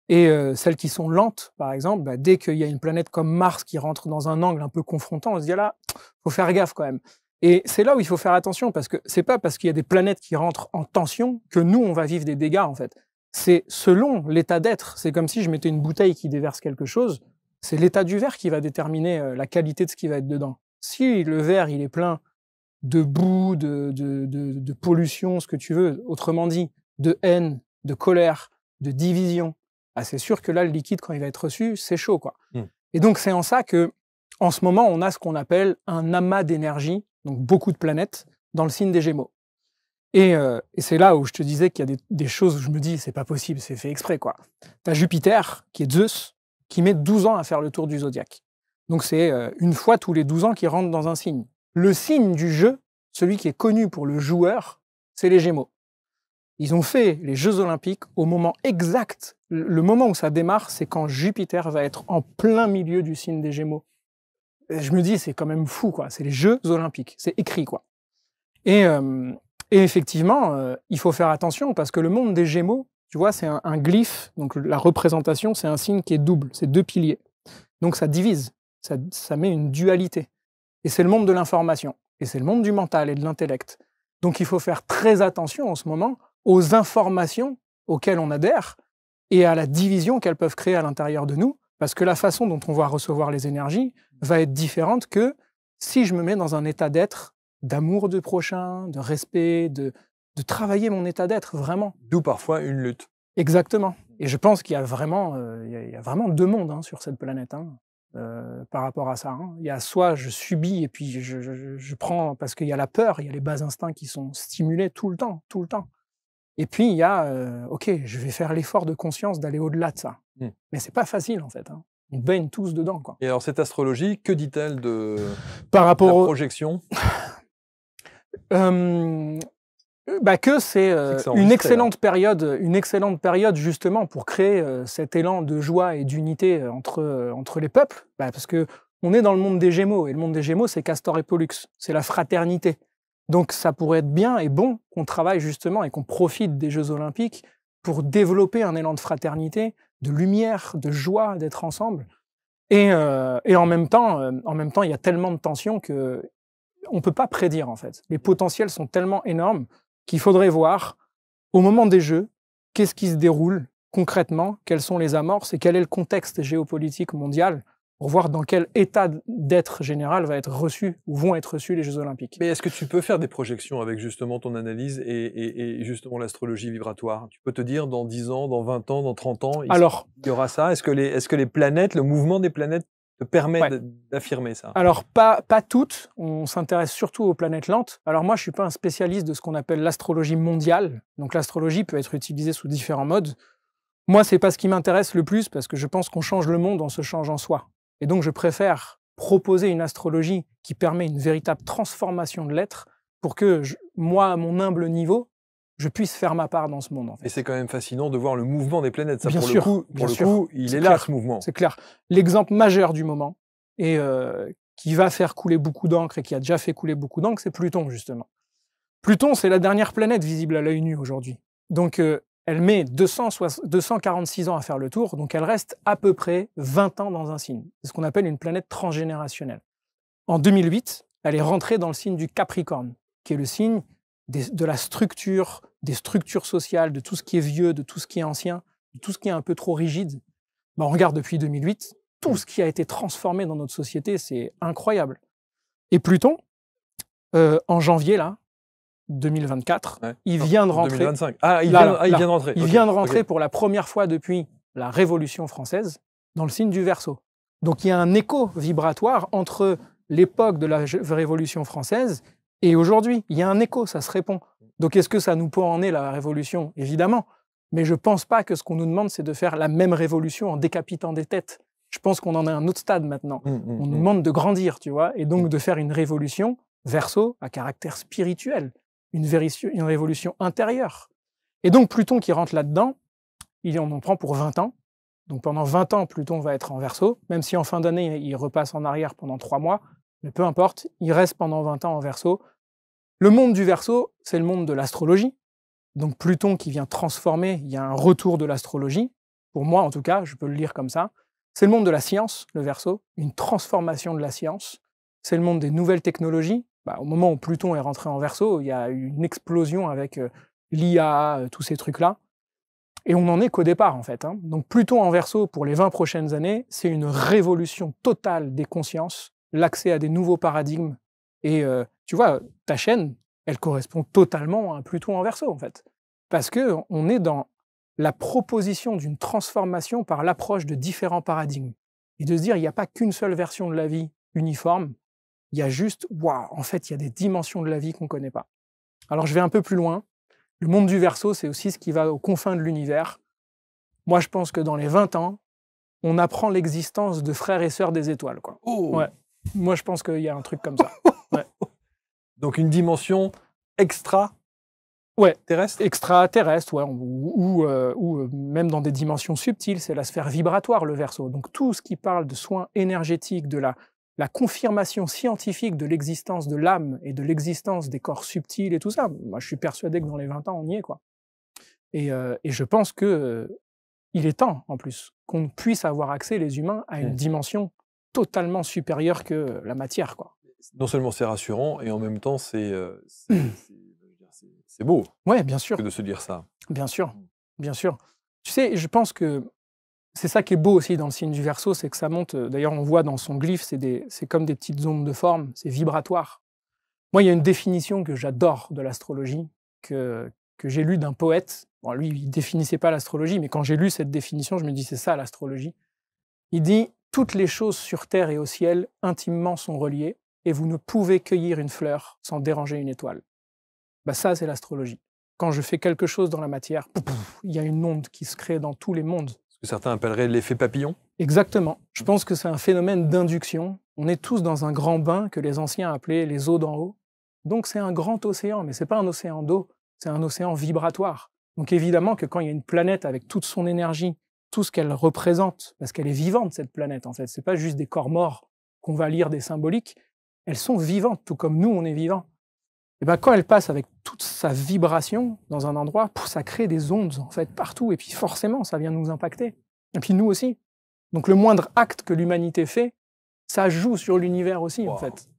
Et celles qui sont lentes, par exemple, dès qu'il y a une planète comme Mars qui rentre dans un angle un peu confrontant, on se dit là, faut faire gaffe quand même. Et c'est là où il faut faire attention, parce que c'est pas parce qu'il y a des planètes qui rentrent en tension que nous, on va vivre des dégâts, en fait. C'est selon l'état d'être. C'est comme si je mettais une bouteille qui déverse quelque chose. C'est l'état du verre qui va déterminer la qualité de ce qui va être dedans. Si le verre, il est plein de boue, de pollution, ce que tu veux, autrement dit, de haine, de colère, de division, ah, c'est sûr que là, le liquide, quand il va être reçu, c'est chaud, quoi. Et donc, c'est en ça que, en ce moment, on a ce qu'on appelle un amas d'énergie, donc beaucoup de planètes, dans le signe des Gémeaux. Et c'est là où je te disais qu'il y a des choses où je me dis, c'est pas possible, c'est fait exprès, quoi. T'as Jupiter, qui est Zeus, qui met 12 ans à faire le tour du zodiaque. Donc c'est une fois tous les 12 ans qu'il rentre dans un signe. Le signe du jeu, celui qui est connu pour le joueur, c'est les Gémeaux. Ils ont fait les Jeux Olympiques au moment exact. Le moment où ça démarre, c'est quand Jupiter va être en plein milieu du signe des Gémeaux. Et je me dis, c'est quand même fou, quoi. C'est les Jeux Olympiques, c'est écrit, quoi. Et effectivement, il faut faire attention parce que le monde des Gémeaux, tu vois, c'est un glyphe. Donc la représentation, c'est un signe qui est double, c'est 2 piliers. Donc ça divise, ça met une dualité. Et c'est le monde de l'information. Et c'est le monde du mental et de l'intellect. Donc il faut faire très attention en ce moment aux informations auxquelles on adhère et à la division qu'elles peuvent créer à l'intérieur de nous, parce que la façon dont on va recevoir les énergies va être différente que si je me mets dans un état d'être, d'amour du prochain, de respect, de travailler mon état d'être, vraiment. D'où parfois une lutte. Exactement. Et je pense qu'il y a vraiment, il y a vraiment 2 mondes hein, sur cette planète. Hein. Par rapport à ça. Hein. Il y a soit je subis et puis je prends parce qu'il y a la peur, il y a les bas instincts qui sont stimulés tout le temps. Et puis il y a, ok, je vais faire l'effort de conscience d'aller au-delà de ça. Mais c'est pas facile en fait. Hein. On baigne tous dedans. Quoi. Et alors cette astrologie, que dit-elle de par rapport la projection que c'est une excellente période justement pour créer cet élan de joie et d'unité entre les peuples, parce que on est dans le monde des Gémeaux et le monde des Gémeaux c'est Castor et Pollux, c'est la fraternité. Donc ça pourrait être bien et bon qu'on travaille justement et qu'on profite des Jeux Olympiques pour développer un élan de fraternité, de lumière, de joie, d'être ensemble. Et en même temps, il y a tellement de tensions que on peut pas prédire en fait. Les potentiels sont tellement énormes qu'il faudrait voir, au moment des Jeux, qu'est-ce qui se déroule concrètement, quelles sont les amorces et quel est le contexte géopolitique mondial pour voir dans quel état d'être général va être reçu ou vont être reçus les Jeux Olympiques. Mais est-ce que tu peux faire des projections avec justement ton analyse et justement l'astrologie vibratoire? Tu peux te dire dans 10 ans, dans 20 ans, dans 30 ans, il y aura ça? Est-ce que les planètes, le mouvement des planètes te permet d'affirmer ça? Alors, pas toutes. On s'intéresse surtout aux planètes lentes. Alors moi, je suis pas un spécialiste de ce qu'on appelle l'astrologie mondiale. Donc l'astrologie peut être utilisée sous différents modes. Moi, c'est pas ce qui m'intéresse le plus parce que je pense qu'on change le monde en se changeant soi. Et donc, je préfère proposer une astrologie qui permet une véritable transformation de l'être pour que moi, à mon humble niveau, je puisse faire ma part dans ce monde. En fait. Et c'est quand même fascinant de voir le mouvement des planètes. Ça, bien pour sûr, le coup, il est là, ce mouvement. C'est clair. L'exemple majeur du moment, et qui va faire couler beaucoup d'encre et qui a déjà fait couler beaucoup d'encre, c'est Pluton, justement. Pluton, c'est la dernière planète visible à l'œil nu aujourd'hui. Donc, elle met 246 ans à faire le tour, donc elle reste à peu près 20 ans dans un signe. C'est ce qu'on appelle une planète transgénérationnelle. En 2008, elle est rentrée dans le signe du Capricorne, qui est le signe de la structure, des structures sociales, de tout ce qui est vieux, de tout ce qui est ancien, de tout ce qui est un peu trop rigide. On regarde depuis 2008, tout ce qui a été transformé dans notre société, c'est incroyable. Et Pluton, en janvier, là, 2024, il vient de rentrer. 2025. Il vient de rentrer. Il vient de rentrer pour la première fois depuis la Révolution française dans le signe du Verseau. Donc il y a un écho vibratoire entre l'époque de la Révolution française et aujourd'hui. Il y a un écho, ça se répond. Donc est-ce que ça nous peut en est la Révolution? Évidemment. Mais je ne pense pas que ce qu'on nous demande, c'est de faire la même révolution en décapitant des têtes. Je pense qu'on en est à un autre stade maintenant. On nous demande de grandir, tu vois, et donc de faire une révolution Verseau à caractère spirituel. Une révolution intérieure. Et donc Pluton qui rentre là-dedans, on en prend pour 20 ans. Donc pendant 20 ans, Pluton va être en Verseau, même si en fin d'année, il repasse en arrière pendant 3 mois, mais peu importe, il reste pendant 20 ans en Verseau. Le monde du Verseau, c'est le monde de l'astrologie. Donc Pluton qui vient transformer, il y a un retour de l'astrologie. Pour moi, en tout cas, je peux le lire comme ça. C'est le monde de la science, le Verseau, une transformation de la science. C'est le monde des nouvelles technologies. Au moment où Pluton est rentré en Verseau, il y a eu une explosion avec l'IA, tous ces trucs-là. Et on n'en est qu'au départ, en fait. Hein. Donc Pluton en Verseau, pour les 20 prochaines années, c'est une révolution totale des consciences, l'accès à des nouveaux paradigmes. Et tu vois, ta chaîne, elle correspond totalement à un Pluton en Verseau, en fait. Parce qu'on est dans la proposition d'une transformation par l'approche de différents paradigmes. Et de se dire, il n'y a pas qu'une seule version de la vie uniforme, il y a juste, waouh, en fait, il y a des dimensions de la vie qu'on ne connaît pas. Alors je vais un peu plus loin. Le monde du Verseau, c'est aussi ce qui va aux confins de l'univers. Moi, je pense que dans les 20 ans, on apprend l'existence de frères et sœurs des étoiles, quoi. Oh. Ouais. Moi, je pense qu'il y a un truc comme ça. Ouais. Donc une dimension extra Ouais, terrestre. extraterrestre, ouais, ou même dans des dimensions subtiles, c'est la sphère vibratoire, le Verseau. Donc tout ce qui parle de soins énergétiques, de la confirmation scientifique de l'existence de l'âme et de l'existence des corps subtils et tout ça, moi je suis persuadé que dans les 20 ans, on y est, quoi. Et je pense que il est temps, en plus, qu'on puisse avoir accès, les humains, à une dimension totalement supérieure que la matière, quoi. Non seulement c'est rassurant, et en même temps c'est beau. Ouais, bien sûr. Que de se dire ça. Bien sûr, bien sûr. Tu sais, je pense que c'est ça qui est beau aussi dans le signe du Verseau, c'est que ça monte, d'ailleurs on voit dans son glyphe, c'est comme des petites ondes de forme, c'est vibratoire. Moi, il y a une définition que j'adore de l'astrologie, que j'ai lue d'un poète. Bon, lui, il définissait pas l'astrologie, mais quand j'ai lu cette définition, je me dis c'est ça l'astrologie. Il dit « Toutes les choses sur terre et au ciel intimement sont reliées, et vous ne pouvez cueillir une fleur sans déranger une étoile. » Bah ça, c'est l'astrologie. Quand je fais quelque chose dans la matière, il y a une onde qui se crée dans tous les mondes. Ce que certains appelleraient l'effet papillon. Exactement. Je pense que c'est un phénomène d'induction. On est tous dans un grand bain que les anciens appelaient les eaux d'en haut. Donc c'est un grand océan, mais c'est pas un océan d'eau, c'est un océan vibratoire. Donc évidemment que quand il y a une planète avec toute son énergie, tout ce qu'elle représente, parce qu'elle est vivante cette planète en fait, c'est pas juste des corps morts qu'on va lire des symboliques, elles sont vivantes, tout comme nous on est vivants. Et ben quand elle passe avec toute sa vibration dans un endroit, ça crée des ondes en fait partout, et puis forcément ça vient nous impacter. Et puis nous aussi. Donc le moindre acte que l'humanité fait, ça joue sur l'univers aussi en fait.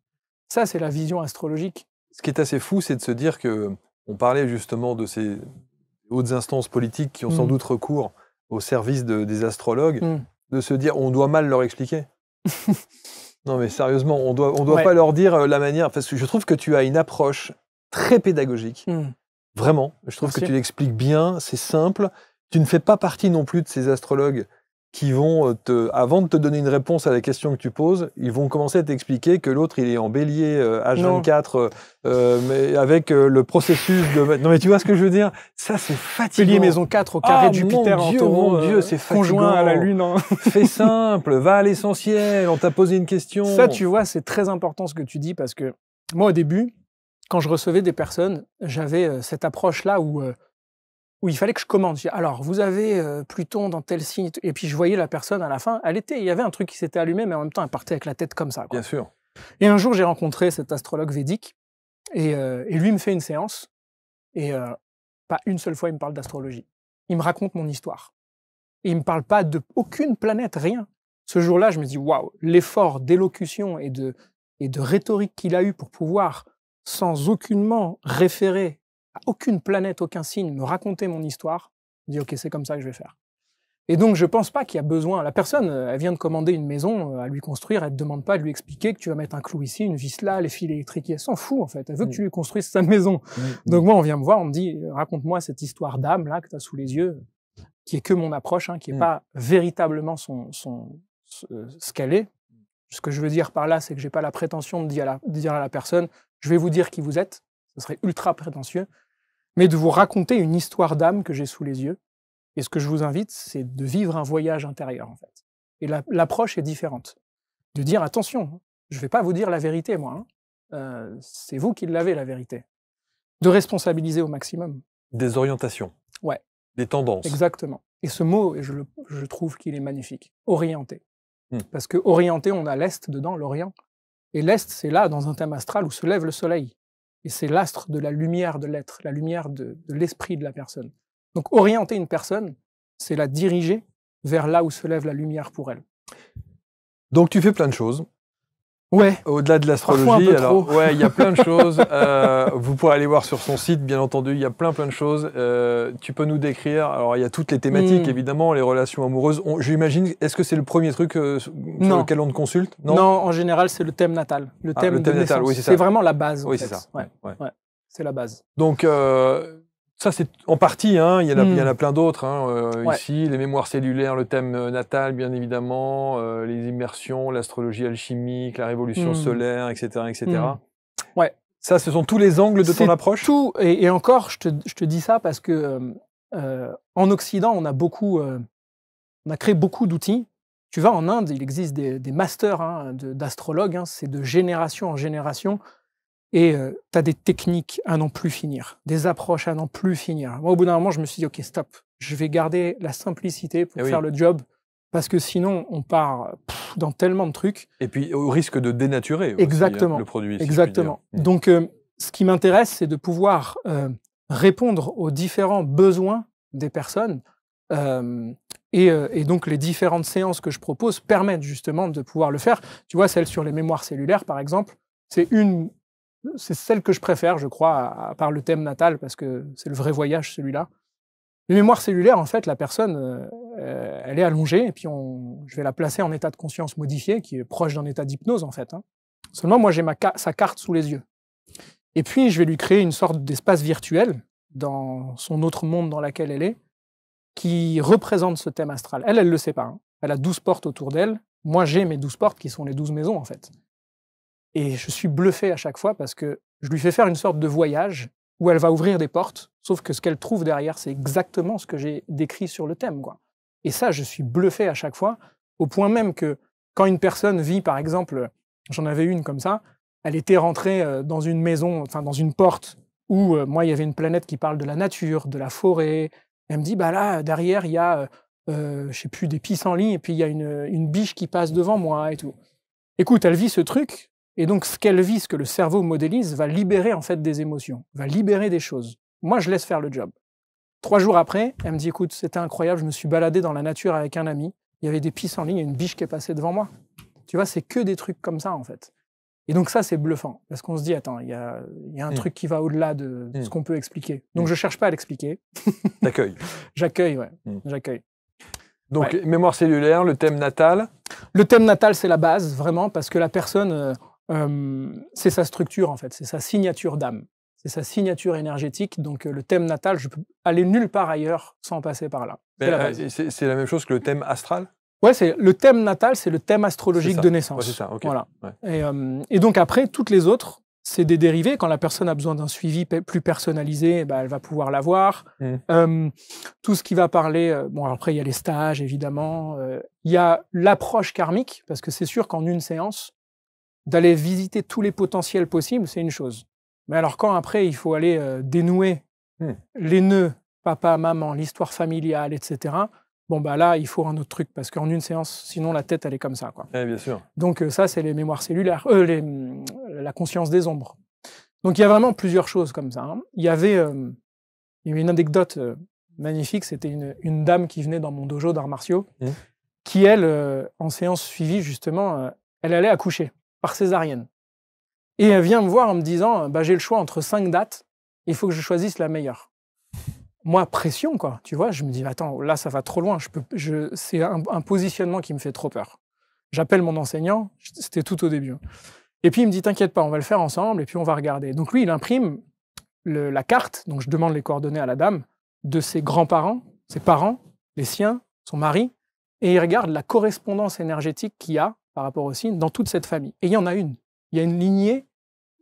Ça c'est la vision astrologique. Ce qui est assez fou, c'est de se dire que on parlait justement de ces hautes instances politiques qui ont sans doute recours au service des astrologues, de se dire on doit mal leur expliquer. Non mais sérieusement, on doit pas leur dire la manière, parce que je trouve que tu as une approche très pédagogique. Vraiment, je trouve que tu l'expliques bien, c'est simple. Tu ne fais pas partie non plus de ces astrologues qui vont, avant de te donner une réponse à la question que tu poses, ils vont commencer à t'expliquer que l'autre, il est en bélier H24, mais avec le processus de... Non mais tu vois ce que je veux dire? Ça, c'est fatigant. Bélier maison 4 au carré de Jupiter en taureau. Mon Dieu, c'est fatigant. Conjoint à la Lune. Hein. Fais simple, va à l'essentiel, on t'a posé une question. Ça, tu vois, c'est très important ce que tu dis, parce que moi, au début, quand je recevais des personnes, j'avais cette approche-là où il fallait que je commande. Alors, vous avez Pluton dans tel signe. Et puis, je voyais la personne à la fin. Il y avait un truc qui s'était allumé, mais en même temps, elle partait avec la tête comme ça. Quoi. Bien sûr. Et un jour, j'ai rencontré cet astrologue védique. Et lui me fait une séance. Et pas une seule fois, il me parle d'astrologie. Il me raconte mon histoire. Et il me parle pas d'aucune planète, rien. Ce jour-là, je me dis, waouh, l'effort d'élocution et de rhétorique qu'il a eu pour pouvoir, sans aucunement référer à aucune planète, aucun signe, me raconter mon histoire, je dis ok, c'est comme ça que je vais faire. Et donc je pense pas qu'il y a besoin, la personne, elle vient de commander une maison à lui construire, elle te demande pas de lui expliquer que tu vas mettre un clou ici, une vis là, les fils électriques, elle s'en fout en fait, elle veut que tu lui construises sa maison. Donc moi on vient me voir, on me dit raconte-moi cette histoire d'âme là que tu as sous les yeux, qui est que mon approche, hein, qui est pas véritablement ce qu'elle est. Ce que je veux dire par là, c'est que j'ai pas la prétention de dire à la personne je vais vous dire qui vous êtes, ce serait ultra prétentieux, mais de vous raconter une histoire d'âme que j'ai sous les yeux. Et ce que je vous invite, c'est de vivre un voyage intérieur, en fait. Et l'approche est différente. De dire, attention, je ne vais pas vous dire la vérité, moi. Hein. C'est vous qui l'avez, la vérité. De responsabiliser au maximum. Des orientations. Ouais. Des tendances. Exactement. Et ce mot, je trouve qu'il est magnifique. Orienter. Parce que orienter, on a l'Est dedans, l'Orient. Et l'Est, c'est là, dans un thème astral, où se lève le soleil. Et c'est l'astre de la lumière de l'être, la lumière de l'esprit de la personne. Donc orienter une personne, c'est la diriger vers là où se lève la lumière pour elle. Donc tu fais plein de choses. Ouais. Au-delà de l'astrologie, alors ouais, il y a plein de choses. Vous pourrez aller voir sur son site, bien entendu, il y a plein de choses. Tu peux nous décrire. Alors il y a toutes les thématiques, évidemment, les relations amoureuses. J'imagine. Est-ce que c'est le premier truc sur lequel on te consulte? Non, en général, c'est le thème natal. Le thème natal, oui, c'est ça. C'est vraiment la base. Oui, c'est ça. Ouais. C'est la base. Donc Ça, c'est en partie, hein, il y en a plein d'autres. Ouais. Ici, les mémoires cellulaires, le thème natal, bien évidemment, les immersions, l'astrologie alchimique, la révolution solaire, etc. etc. Ouais. Ça, ce sont tous les angles de ton approche? Tout, et encore, je te dis ça parce que en Occident, on a créé beaucoup d'outils. Tu vas en Inde, il existe des masters d'astrologues, c'est de génération en génération. Et tu as des techniques à n'en plus finir, des approches à n'en plus finir. Moi, au bout d'un moment, je me suis dit, OK, stop, je vais garder la simplicité pour faire le job, parce que sinon, on part dans tellement de trucs. Et puis, au risque de dénaturer Exactement. Aussi, le produit. Exactement. Si donc, ce qui m'intéresse, c'est de pouvoir répondre aux différents besoins des personnes. Et donc, les différentes séances que je propose permettent justement de pouvoir le faire. Tu vois, celle sur les mémoires cellulaires, par exemple, c'est celle que je préfère, je crois, à part le thème natal, parce que c'est le vrai voyage, celui-là. Les mémoires cellulaires, en fait, la personne, elle est allongée, et puis je vais la placer en état de conscience modifié, qui est proche d'un état d'hypnose, en fait. Seulement, moi, j'ai sa carte sous les yeux. Et puis, je vais lui créer une sorte d'espace virtuel, dans son autre monde dans lequel elle est, qui représente ce thème astral. Elle le sait pas. Elle a 12 portes autour d'elle. Moi, j'ai mes 12 portes, qui sont les 12 maisons, en fait. Et je suis bluffé à chaque fois parce que je lui fais faire une sorte de voyage où elle va ouvrir des portes, sauf que ce qu'elle trouve derrière, c'est exactement ce que j'ai décrit sur le thème, quoi. Et ça, je suis bluffé à chaque fois, au point même que quand une personne vit, par exemple, j'en avais une comme ça, elle était rentrée dans une maison, enfin dans une porte où, moi, il y avait une planète qui parle de la nature, de la forêt. Elle me dit, bah là, derrière, il y a, je sais plus, des pissenlits, et puis il y a une biche qui passe devant moi et tout. Écoute, elle vit ce truc. Et donc, ce qu'elle vit, ce que le cerveau modélise, va libérer en fait des émotions, va libérer des choses. Moi, je laisse faire le job. 3 jours après, elle me dit, écoute, c'était incroyable, je me suis baladé dans la nature avec un ami, il y avait des pissenlits, il y a une biche qui est passée devant moi. Tu vois, c'est que des trucs comme ça, en fait. Et donc ça, c'est bluffant, parce qu'on se dit, attends, il y a un truc qui va au-delà de ce qu'on peut expliquer. Donc, je cherche pas à l'expliquer. T'accueilles. J'accueille, ouais. J'accueille. Donc, mémoire cellulaire, le thème natal. Le thème natal, c'est la base, vraiment, parce que la personne... c'est sa structure, en fait, c'est sa signature d'âme, c'est sa signature énergétique. Donc le thème natal, je peux aller nulle part ailleurs sans passer par là. C'est la même chose que le thème astral? Ouais, le thème natal, c'est le thème astrologique de naissance. Ouais, c'est ça, okay. Voilà. Ouais. Et donc après, toutes les autres, c'est des dérivés. Quand la personne a besoin d'un suivi plus personnalisé, elle va pouvoir l'avoir. Tout ce qui va parler... bon, après, il y a les stages, évidemment. Il y a l'approche karmique, parce que c'est sûr qu'en une séance, d'aller visiter tous les potentiels possibles, c'est une chose. Mais alors quand après, il faut aller dénouer les nœuds, papa, maman, l'histoire familiale, etc., bon, là, il faut un autre truc, parce qu'en une séance, sinon la tête, elle est comme ça, quoi. Oui, bien sûr. Donc ça, c'est les mémoires cellulaires, la conscience des ombres. Donc il y a vraiment plusieurs choses comme ça. Il y avait une anecdote magnifique, c'était une dame qui venait dans mon dojo d'arts martiaux, qui, elle, en séance suivie, justement, elle allait accoucher par césarienne. Et elle vient me voir en me disant, j'ai le choix entre 5 dates, il faut que je choisisse la meilleure. Moi, pression, quoi, tu vois, je me dis, attends, là, ça va trop loin, c'est un positionnement qui me fait trop peur. J'appelle mon enseignant, c'était tout au début. Et puis, il me dit, t'inquiète pas, on va le faire ensemble, et puis on va regarder. Donc lui, il imprime la carte, donc je demande les coordonnées à la dame, de ses grands-parents, ses parents, les siens, son mari, et il regarde la correspondance énergétique qu'il y a par rapport au signe dans toute cette famille. Et il y en a une. Il y a une lignée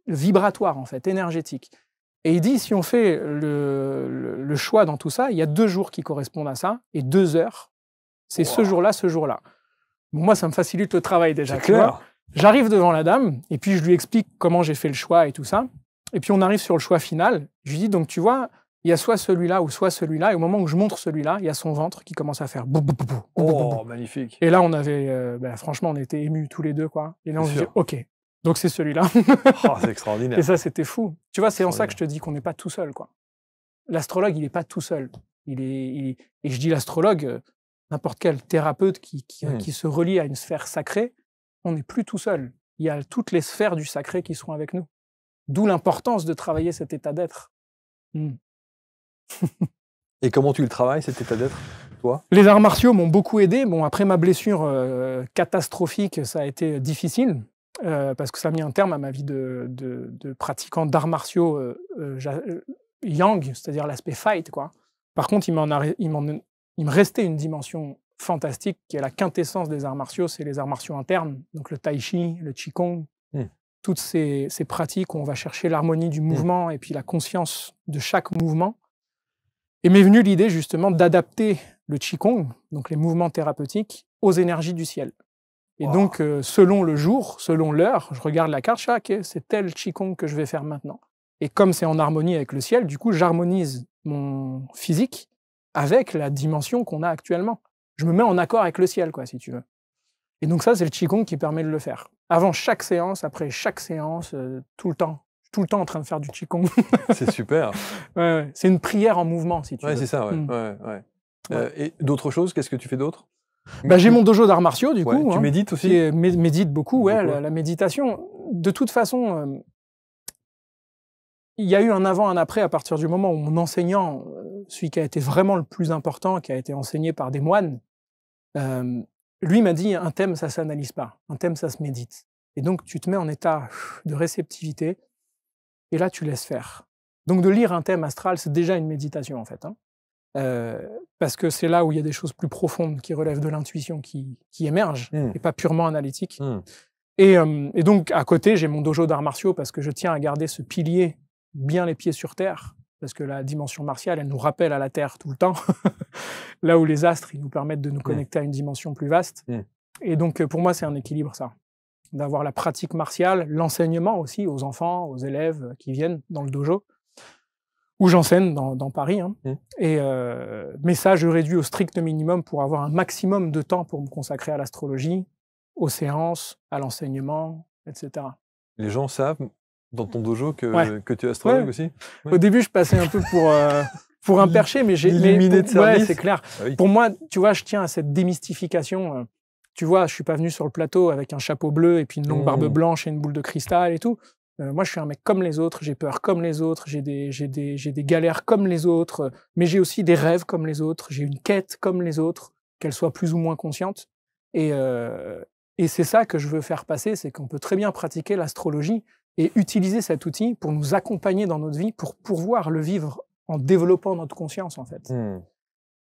vibratoire, en fait, énergétique. Et il dit, si on fait le choix dans tout ça, il y a 2 jours qui correspondent à ça, et 2 heures, c'est ce jour-là, ce jour-là. Bon, moi, ça me facilite le travail déjà. C'est clair. J'arrive devant la dame, et puis je lui explique comment j'ai fait le choix et tout ça. Et puis on arrive sur le choix final. Je lui dis, donc tu vois, il y a soit celui-là ou soit celui-là. Et au moment où je montre celui-là, il y a son ventre qui commence à faire bou bou bou bou. Oh, magnifique. Et là, on avait, franchement, on était émus tous les deux, quoi. Et là, on se dit, OK, donc c'est celui-là. Oh, c'est extraordinaire. Et ça, c'était fou. Tu vois, c'est en ça que je te dis qu'on n'est pas tout seul, quoi. L'astrologue, il n'est pas tout seul. Et je dis l'astrologue, n'importe quel thérapeute qui se relie à une sphère sacrée, on n'est plus tout seul. Il y a toutes les sphères du sacré qui sont avec nous. D'où l'importance de travailler cet état d'être. Et comment tu le travailles, cet état d'être, toi? Les arts martiaux m'ont beaucoup aidé. Bon, après ma blessure catastrophique, ça a été difficile, parce que ça a mis un terme à ma vie de pratiquant d'arts martiaux. yang, c'est-à-dire l'aspect fight, quoi. Par contre, il me restait une dimension fantastique qui est la quintessence des arts martiaux, c'est les arts martiaux internes, donc le tai chi, le qigong, toutes ces pratiques où on va chercher l'harmonie du mouvement et puis la conscience de chaque mouvement. Et m'est venue l'idée justement d'adapter le qigong, donc les mouvements thérapeutiques, aux énergies du ciel. Et donc, selon le jour, selon l'heure, je regarde la carte, ok, c'est tel qigong que je vais faire maintenant. Et comme c'est en harmonie avec le ciel, du coup, j'harmonise mon physique avec la dimension qu'on a actuellement. Je me mets en accord avec le ciel, quoi, si tu veux. Et donc ça, c'est le qigong qui permet de le faire. Avant chaque séance, après chaque séance, tout le temps en train de faire du qigong. C'est super. Ouais. C'est une prière en mouvement, si tu veux. Ouais, c'est ça, et d'autres choses, qu'est-ce que tu fais d'autre? J'ai mon dojo d'arts martiaux, du coup. Tu médites aussi? Médite beaucoup, la méditation. De toute façon, il y a eu un avant, un après à partir du moment où mon enseignant, celui qui a été vraiment le plus important, qui a été enseigné par des moines, lui m'a dit, un thème, ça s'analyse pas. Un thème, ça se médite. Et donc, tu te mets en état de réceptivité, et là, tu laisses faire. Donc, de lire un thème astral, c'est déjà une méditation, en fait. Parce que c'est là où il y a des choses plus profondes qui relèvent de l'intuition qui émergent, et pas purement analytiques. Et donc, à côté, j'ai mon dojo d'arts martiaux parce que je tiens à garder ce pilier bien les pieds sur terre, parce que la dimension martiale, elle nous rappelle à la terre tout le temps, là où les astres, ils nous permettent de nous connecter à une dimension plus vaste. Et donc, pour moi, c'est un équilibre, ça. D'avoir la pratique martiale, l'enseignement aussi aux enfants, aux élèves qui viennent dans le dojo, où j'enseigne dans Paris. Mais ça, je réduis au strict minimum pour avoir un maximum de temps pour me consacrer à l'astrologie, aux séances, à l'enseignement, etc. Les gens savent, dans ton dojo, que tu es astrologue aussi? Au début, je passais un peu pour un perché, mais illuminé de service. Ouais, c'est clair. Ah oui. Pour moi, tu vois, je tiens à cette démystification. Tu vois, je suis pas venu sur le plateau avec un chapeau bleu et puis une longue barbe blanche et une boule de cristal et tout. Moi, je suis un mec comme les autres, j'ai peur comme les autres, j'ai des galères comme les autres, mais j'ai aussi des rêves comme les autres, j'ai une quête comme les autres, qu'elle soit plus ou moins consciente. Et c'est ça que je veux faire passer, c'est qu'on peut très bien pratiquer l'astrologie et utiliser cet outil pour nous accompagner dans notre vie, pour pouvoir le vivre en développant notre conscience, en fait.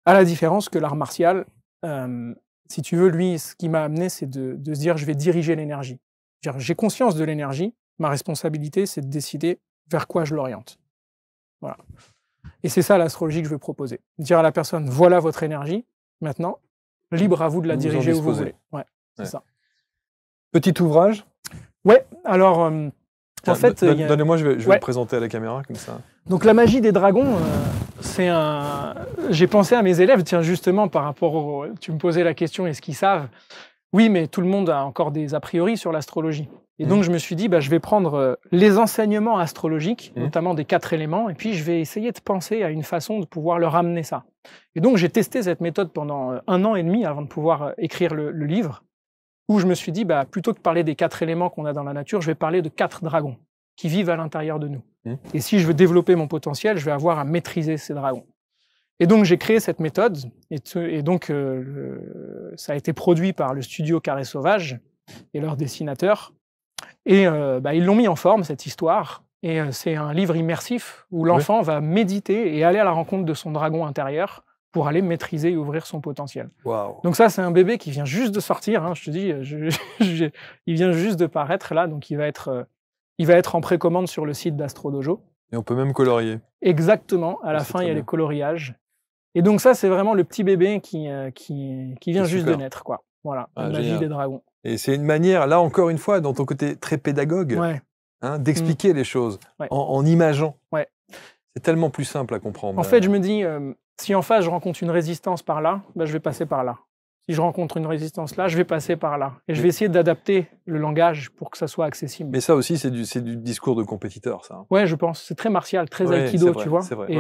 À la différence que l'art martial, si tu veux, lui, ce qui m'a amené, c'est de se dire, je vais diriger l'énergie. J'ai conscience de l'énergie, ma responsabilité, c'est de décider vers quoi je l'oriente. Voilà. Et c'est ça l'astrologie que je veux proposer. Dire à la personne, voilà votre énergie, maintenant, libre à vous de la diriger où vous voulez. Ouais, c'est ça. Petit ouvrage? Ouais, alors, en fait... Donnez-moi, je vais le présenter à la caméra, comme ça. Donc, la magie des dragons, j'ai pensé à mes élèves, tiens, justement, par rapport tu me posais la question, est-ce qu'ils savent? Oui, mais tout le monde a encore des a priori sur l'astrologie. Et donc, je me suis dit, je vais prendre les enseignements astrologiques, notamment des 4 éléments, et puis je vais essayer de penser à une façon de pouvoir leur amener ça. Et donc, j'ai testé cette méthode pendant 1 an et demi avant de pouvoir écrire le livre, où je me suis dit, plutôt que de parler des 4 éléments qu'on a dans la nature, je vais parler de 4 dragons qui vivent à l'intérieur de nous. Et si je veux développer mon potentiel, je vais avoir à maîtriser ces dragons. Et donc, j'ai créé cette méthode, et donc, ça a été produit par le studio Carré Sauvage et leur dessinateur. Et ils l'ont mis en forme, cette histoire, et c'est un livre immersif où l'enfant va méditer et aller à la rencontre de son dragon intérieur pour aller maîtriser et ouvrir son potentiel. Wow. Donc ça, c'est un bébé qui vient juste de sortir, je te dis, il vient juste de paraître là, donc il va être en précommande sur le site d'Astro Dojo. Et on peut même colorier. Exactement, à la fin, il y a les coloriages. Et donc ça, c'est vraiment le petit bébé qui vient juste de naître, quoi. Voilà, la magie des dragons. Et c'est une manière, là encore une fois, dans ton côté très pédagogue, d'expliquer les choses en imageant. Ouais. C'est tellement plus simple à comprendre. En fait, je me dis, si en face je rencontre une résistance par là, je vais passer par là. Si je rencontre une résistance là, je vais passer par là. Et je vais essayer d'adapter le langage pour que ça soit accessible. Mais ça aussi, c'est du discours de compétiteur, ça. Ouais, je pense. C'est très martial, très aïkido, tu vois. C'est vrai. Et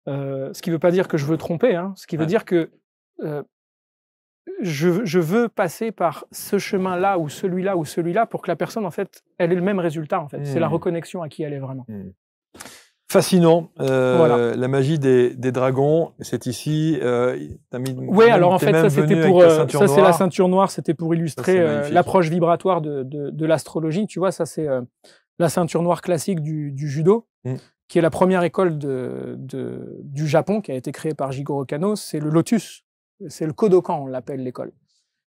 ce qui ne veut pas dire que je veux tromper, ce qui veut dire que je veux passer par ce chemin-là ou celui-là pour que la personne, en fait, elle ait le même résultat, en fait. C'est la reconnexion à qui elle est vraiment. Fascinant. La magie des dragons, c'est ici. Oui, alors en fait, ça c'était pour ça c'est la ceinture noire, c'était pour illustrer l'approche vibratoire de l'astrologie. Tu vois, ça c'est la ceinture noire classique du judo. qui est la première école du Japon, qui a été créée par Jigoro Kano, c'est le lotus. C'est le Kodokan, on l'appelle l'école.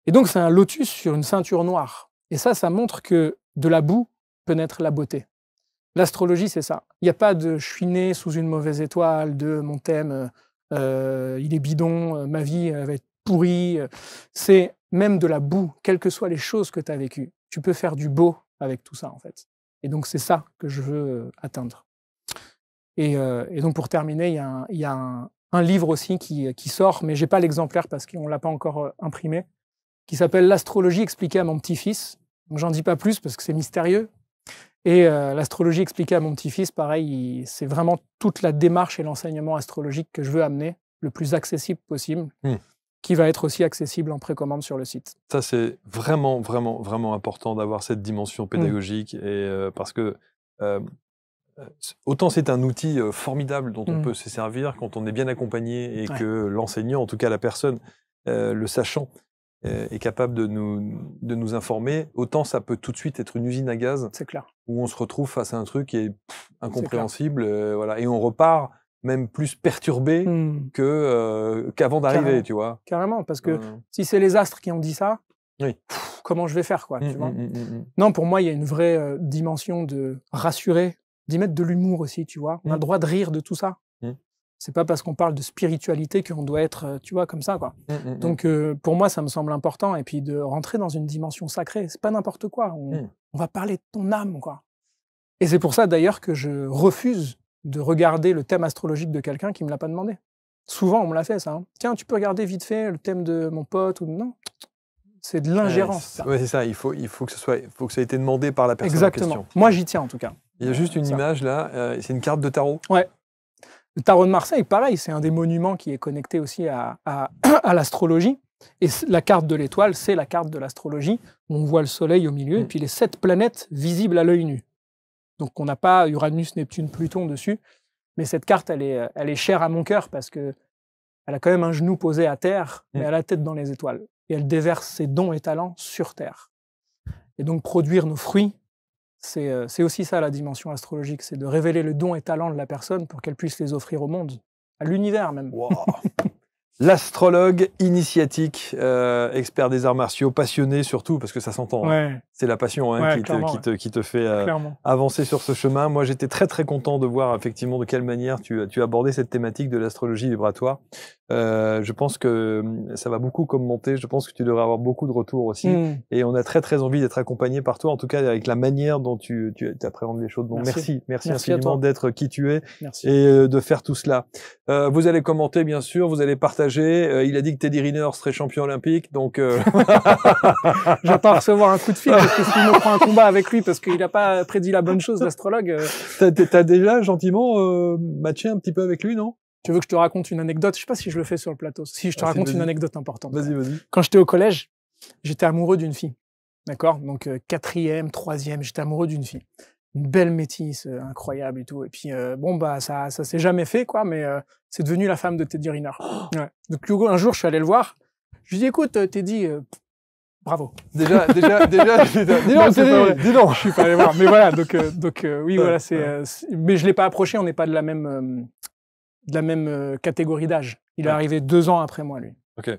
Et donc, c'est un lotus sur une ceinture noire. Et ça montre que de la boue peut naître la beauté. L'astrologie, c'est ça. Il n'y a pas de « je suis né sous une mauvaise étoile », de « mon thème, il est bidon, ma vie va être pourrie ». C'est même de la boue, quelles que soient les choses que tu as vécues. Tu peux faire du beau avec tout ça, en fait. Et donc, c'est ça que je veux atteindre. Et donc, pour terminer, il y a un livre aussi qui sort, mais je n'ai pas l'exemplaire parce qu'on ne l'a pas encore imprimé, qui s'appelle « L'astrologie expliquée à mon petit-fils ». Donc, j'en dis pas plus parce que c'est mystérieux. Et l'astrologie expliquée à mon petit-fils, pareil, c'est vraiment toute la démarche et l'enseignement astrologique que je veux amener le plus accessible possible, qui va être aussi accessible en précommande sur le site. Ça, c'est vraiment, vraiment, vraiment important d'avoir cette dimension pédagogique, et, parce que autant c'est un outil formidable dont on peut se servir quand on est bien accompagné et que l'enseignant, en tout cas la personne, le sachant, est capable de nous informer, autant ça peut tout de suite être une usine à gaz. C'est clair. Où on se retrouve face à un truc qui est incompréhensible, voilà, et on repart même plus perturbé qu'avant d'arriver, tu vois. Carrément, parce que si c'est les astres qui ont dit ça, comment je vais faire, quoi, tu vois. Non, pour moi, il y a une vraie dimension de rassurer, d'y mettre de l'humour aussi, tu vois. On a le droit de rire de tout ça. C'est pas parce qu'on parle de spiritualité qu'on doit être, tu vois, comme ça, quoi. Donc, pour moi, ça me semble important. Et puis, de rentrer dans une dimension sacrée, c'est pas n'importe quoi. On va parler de ton âme, quoi. Et c'est pour ça, d'ailleurs, que je refuse de regarder le thème astrologique de quelqu'un qui me l'a pas demandé. Souvent, on me l'a fait, ça. Hein. Tiens, tu peux regarder vite fait le thème de mon pote ou non. C'est de l'ingérence. Oui, c'est ça. Il faut que ça ait été demandé par la personne Exactement. en question. Moi, j'y tiens, en tout cas. Il y a juste une image, là. C'est une carte de tarot. Ouais. Le tarot de Marseille, pareil, c'est un des monuments qui est connecté aussi à l'astrologie. Et la carte de l'étoile, c'est la carte de l'astrologie. On voit le soleil au milieu et puis les 7 planètes visibles à l'œil nu. Donc on n'a pas Uranus, Neptune, Pluton dessus. Mais cette carte, elle est chère à mon cœur parce qu'elle a quand même un genou posé à terre, mais elle a la tête dans les étoiles. Et elle déverse ses dons et talents sur terre. Et donc produire nos fruits, c'est aussi ça la dimension astrologique, c'est de révéler le don et talent de la personne pour qu'elle puisse les offrir au monde, à l'univers même. Wow. L'astrologue initiatique, expert des arts martiaux, passionné surtout, parce que ça s'entend. Hein. C'est la passion qui te fait avancer sur ce chemin. Moi, j'étais très très content de voir effectivement de quelle manière tu abordais cette thématique de l'astrologie vibratoire. Je pense que ça va beaucoup commenter. Je pense que tu devrais avoir beaucoup de retours aussi. Et on a très très envie d'être accompagné par toi, en tout cas avec la manière dont tu appréhendes les choses. Donc merci infiniment d'être qui tu es et de faire tout cela. Vous allez commenter bien sûr, vous allez partager. Il a dit que Teddy Riner serait champion olympique, donc j'attends recevoir un coup de fil parce que s'il me prend un combat avec lui parce qu'il n'a pas prédit la bonne chose, l'astrologue. T'as déjà gentiment matché un petit peu avec lui, non? Tu veux que je te raconte une anecdote? Je sais pas si je le fais sur le plateau. Si, je te raconte une anecdote importante. Vas-y. Quand j'étais au collège, j'étais amoureux d'une fille. D'accord? Donc 4e, 3e, j'étais amoureux d'une fille. Une belle métisse, incroyable et tout. Et puis, ça s'est jamais fait, quoi, mais c'est devenu la femme de Teddy Riner. Ouais. Donc, un jour, je suis allé le voir. Je lui ai dit, écoute, Teddy, bravo. Déjà, dis donc. Je suis pas allé voir. Mais voilà, oui, voilà, mais je l'ai pas approché, on n'est pas de la même catégorie d'âge. Il est arrivé 2 ans après moi, lui. Ok.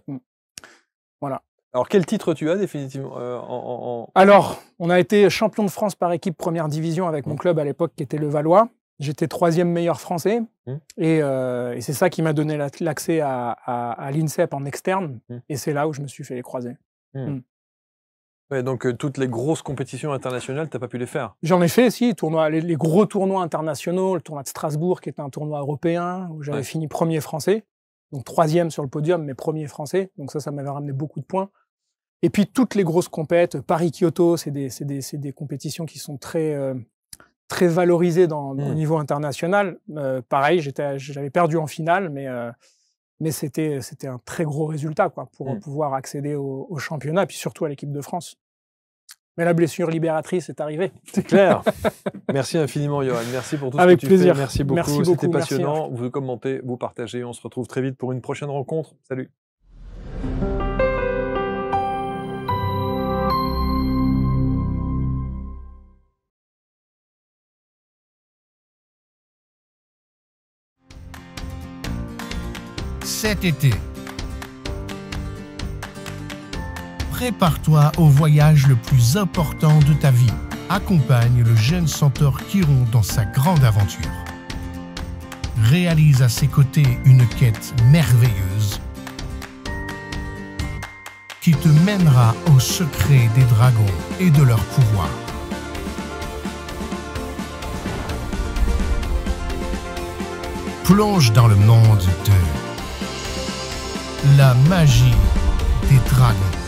Voilà. Alors, quel titre tu as définitivement Alors, on a été champion de France par équipe première division avec mon club à l'époque qui était le Valois. J'étais 3e meilleur français et c'est ça qui m'a donné l'accès à l'INSEP en externe et c'est là où je me suis fait les croisés. Ouais, donc toutes les grosses compétitions internationales, t'as pas pu les faire? J'en ai fait, si, les gros tournois internationaux, le tournoi de Strasbourg qui était un tournoi européen où j'avais fini 1er français, donc 3e sur le podium mais 1er français, donc ça m'avait ramené beaucoup de points. Et puis toutes les grosses compètes, Paris-Kyoto, c'est des compétitions qui sont très valorisées au niveau international. Pareil, j'avais perdu en finale, mais c'était un très gros résultat quoi, pour pouvoir accéder au championnat, et puis surtout à l'équipe de France. Mais la blessure libératrice est arrivée. C'est clair. Merci infiniment, Johan. Merci pour tout Avec ce que tu plaisir. fais. Merci beaucoup. C'était passionnant. Vous commentez, vous partagez. On se retrouve très vite pour une prochaine rencontre. Salut. cet été. Prépare-toi au voyage le plus important de ta vie. Accompagne le jeune centaure Chiron dans sa grande aventure. Réalise à ses côtés une quête merveilleuse qui te mènera au secret des dragons et de leur pouvoir. Plonge dans le monde de la magie des dragons.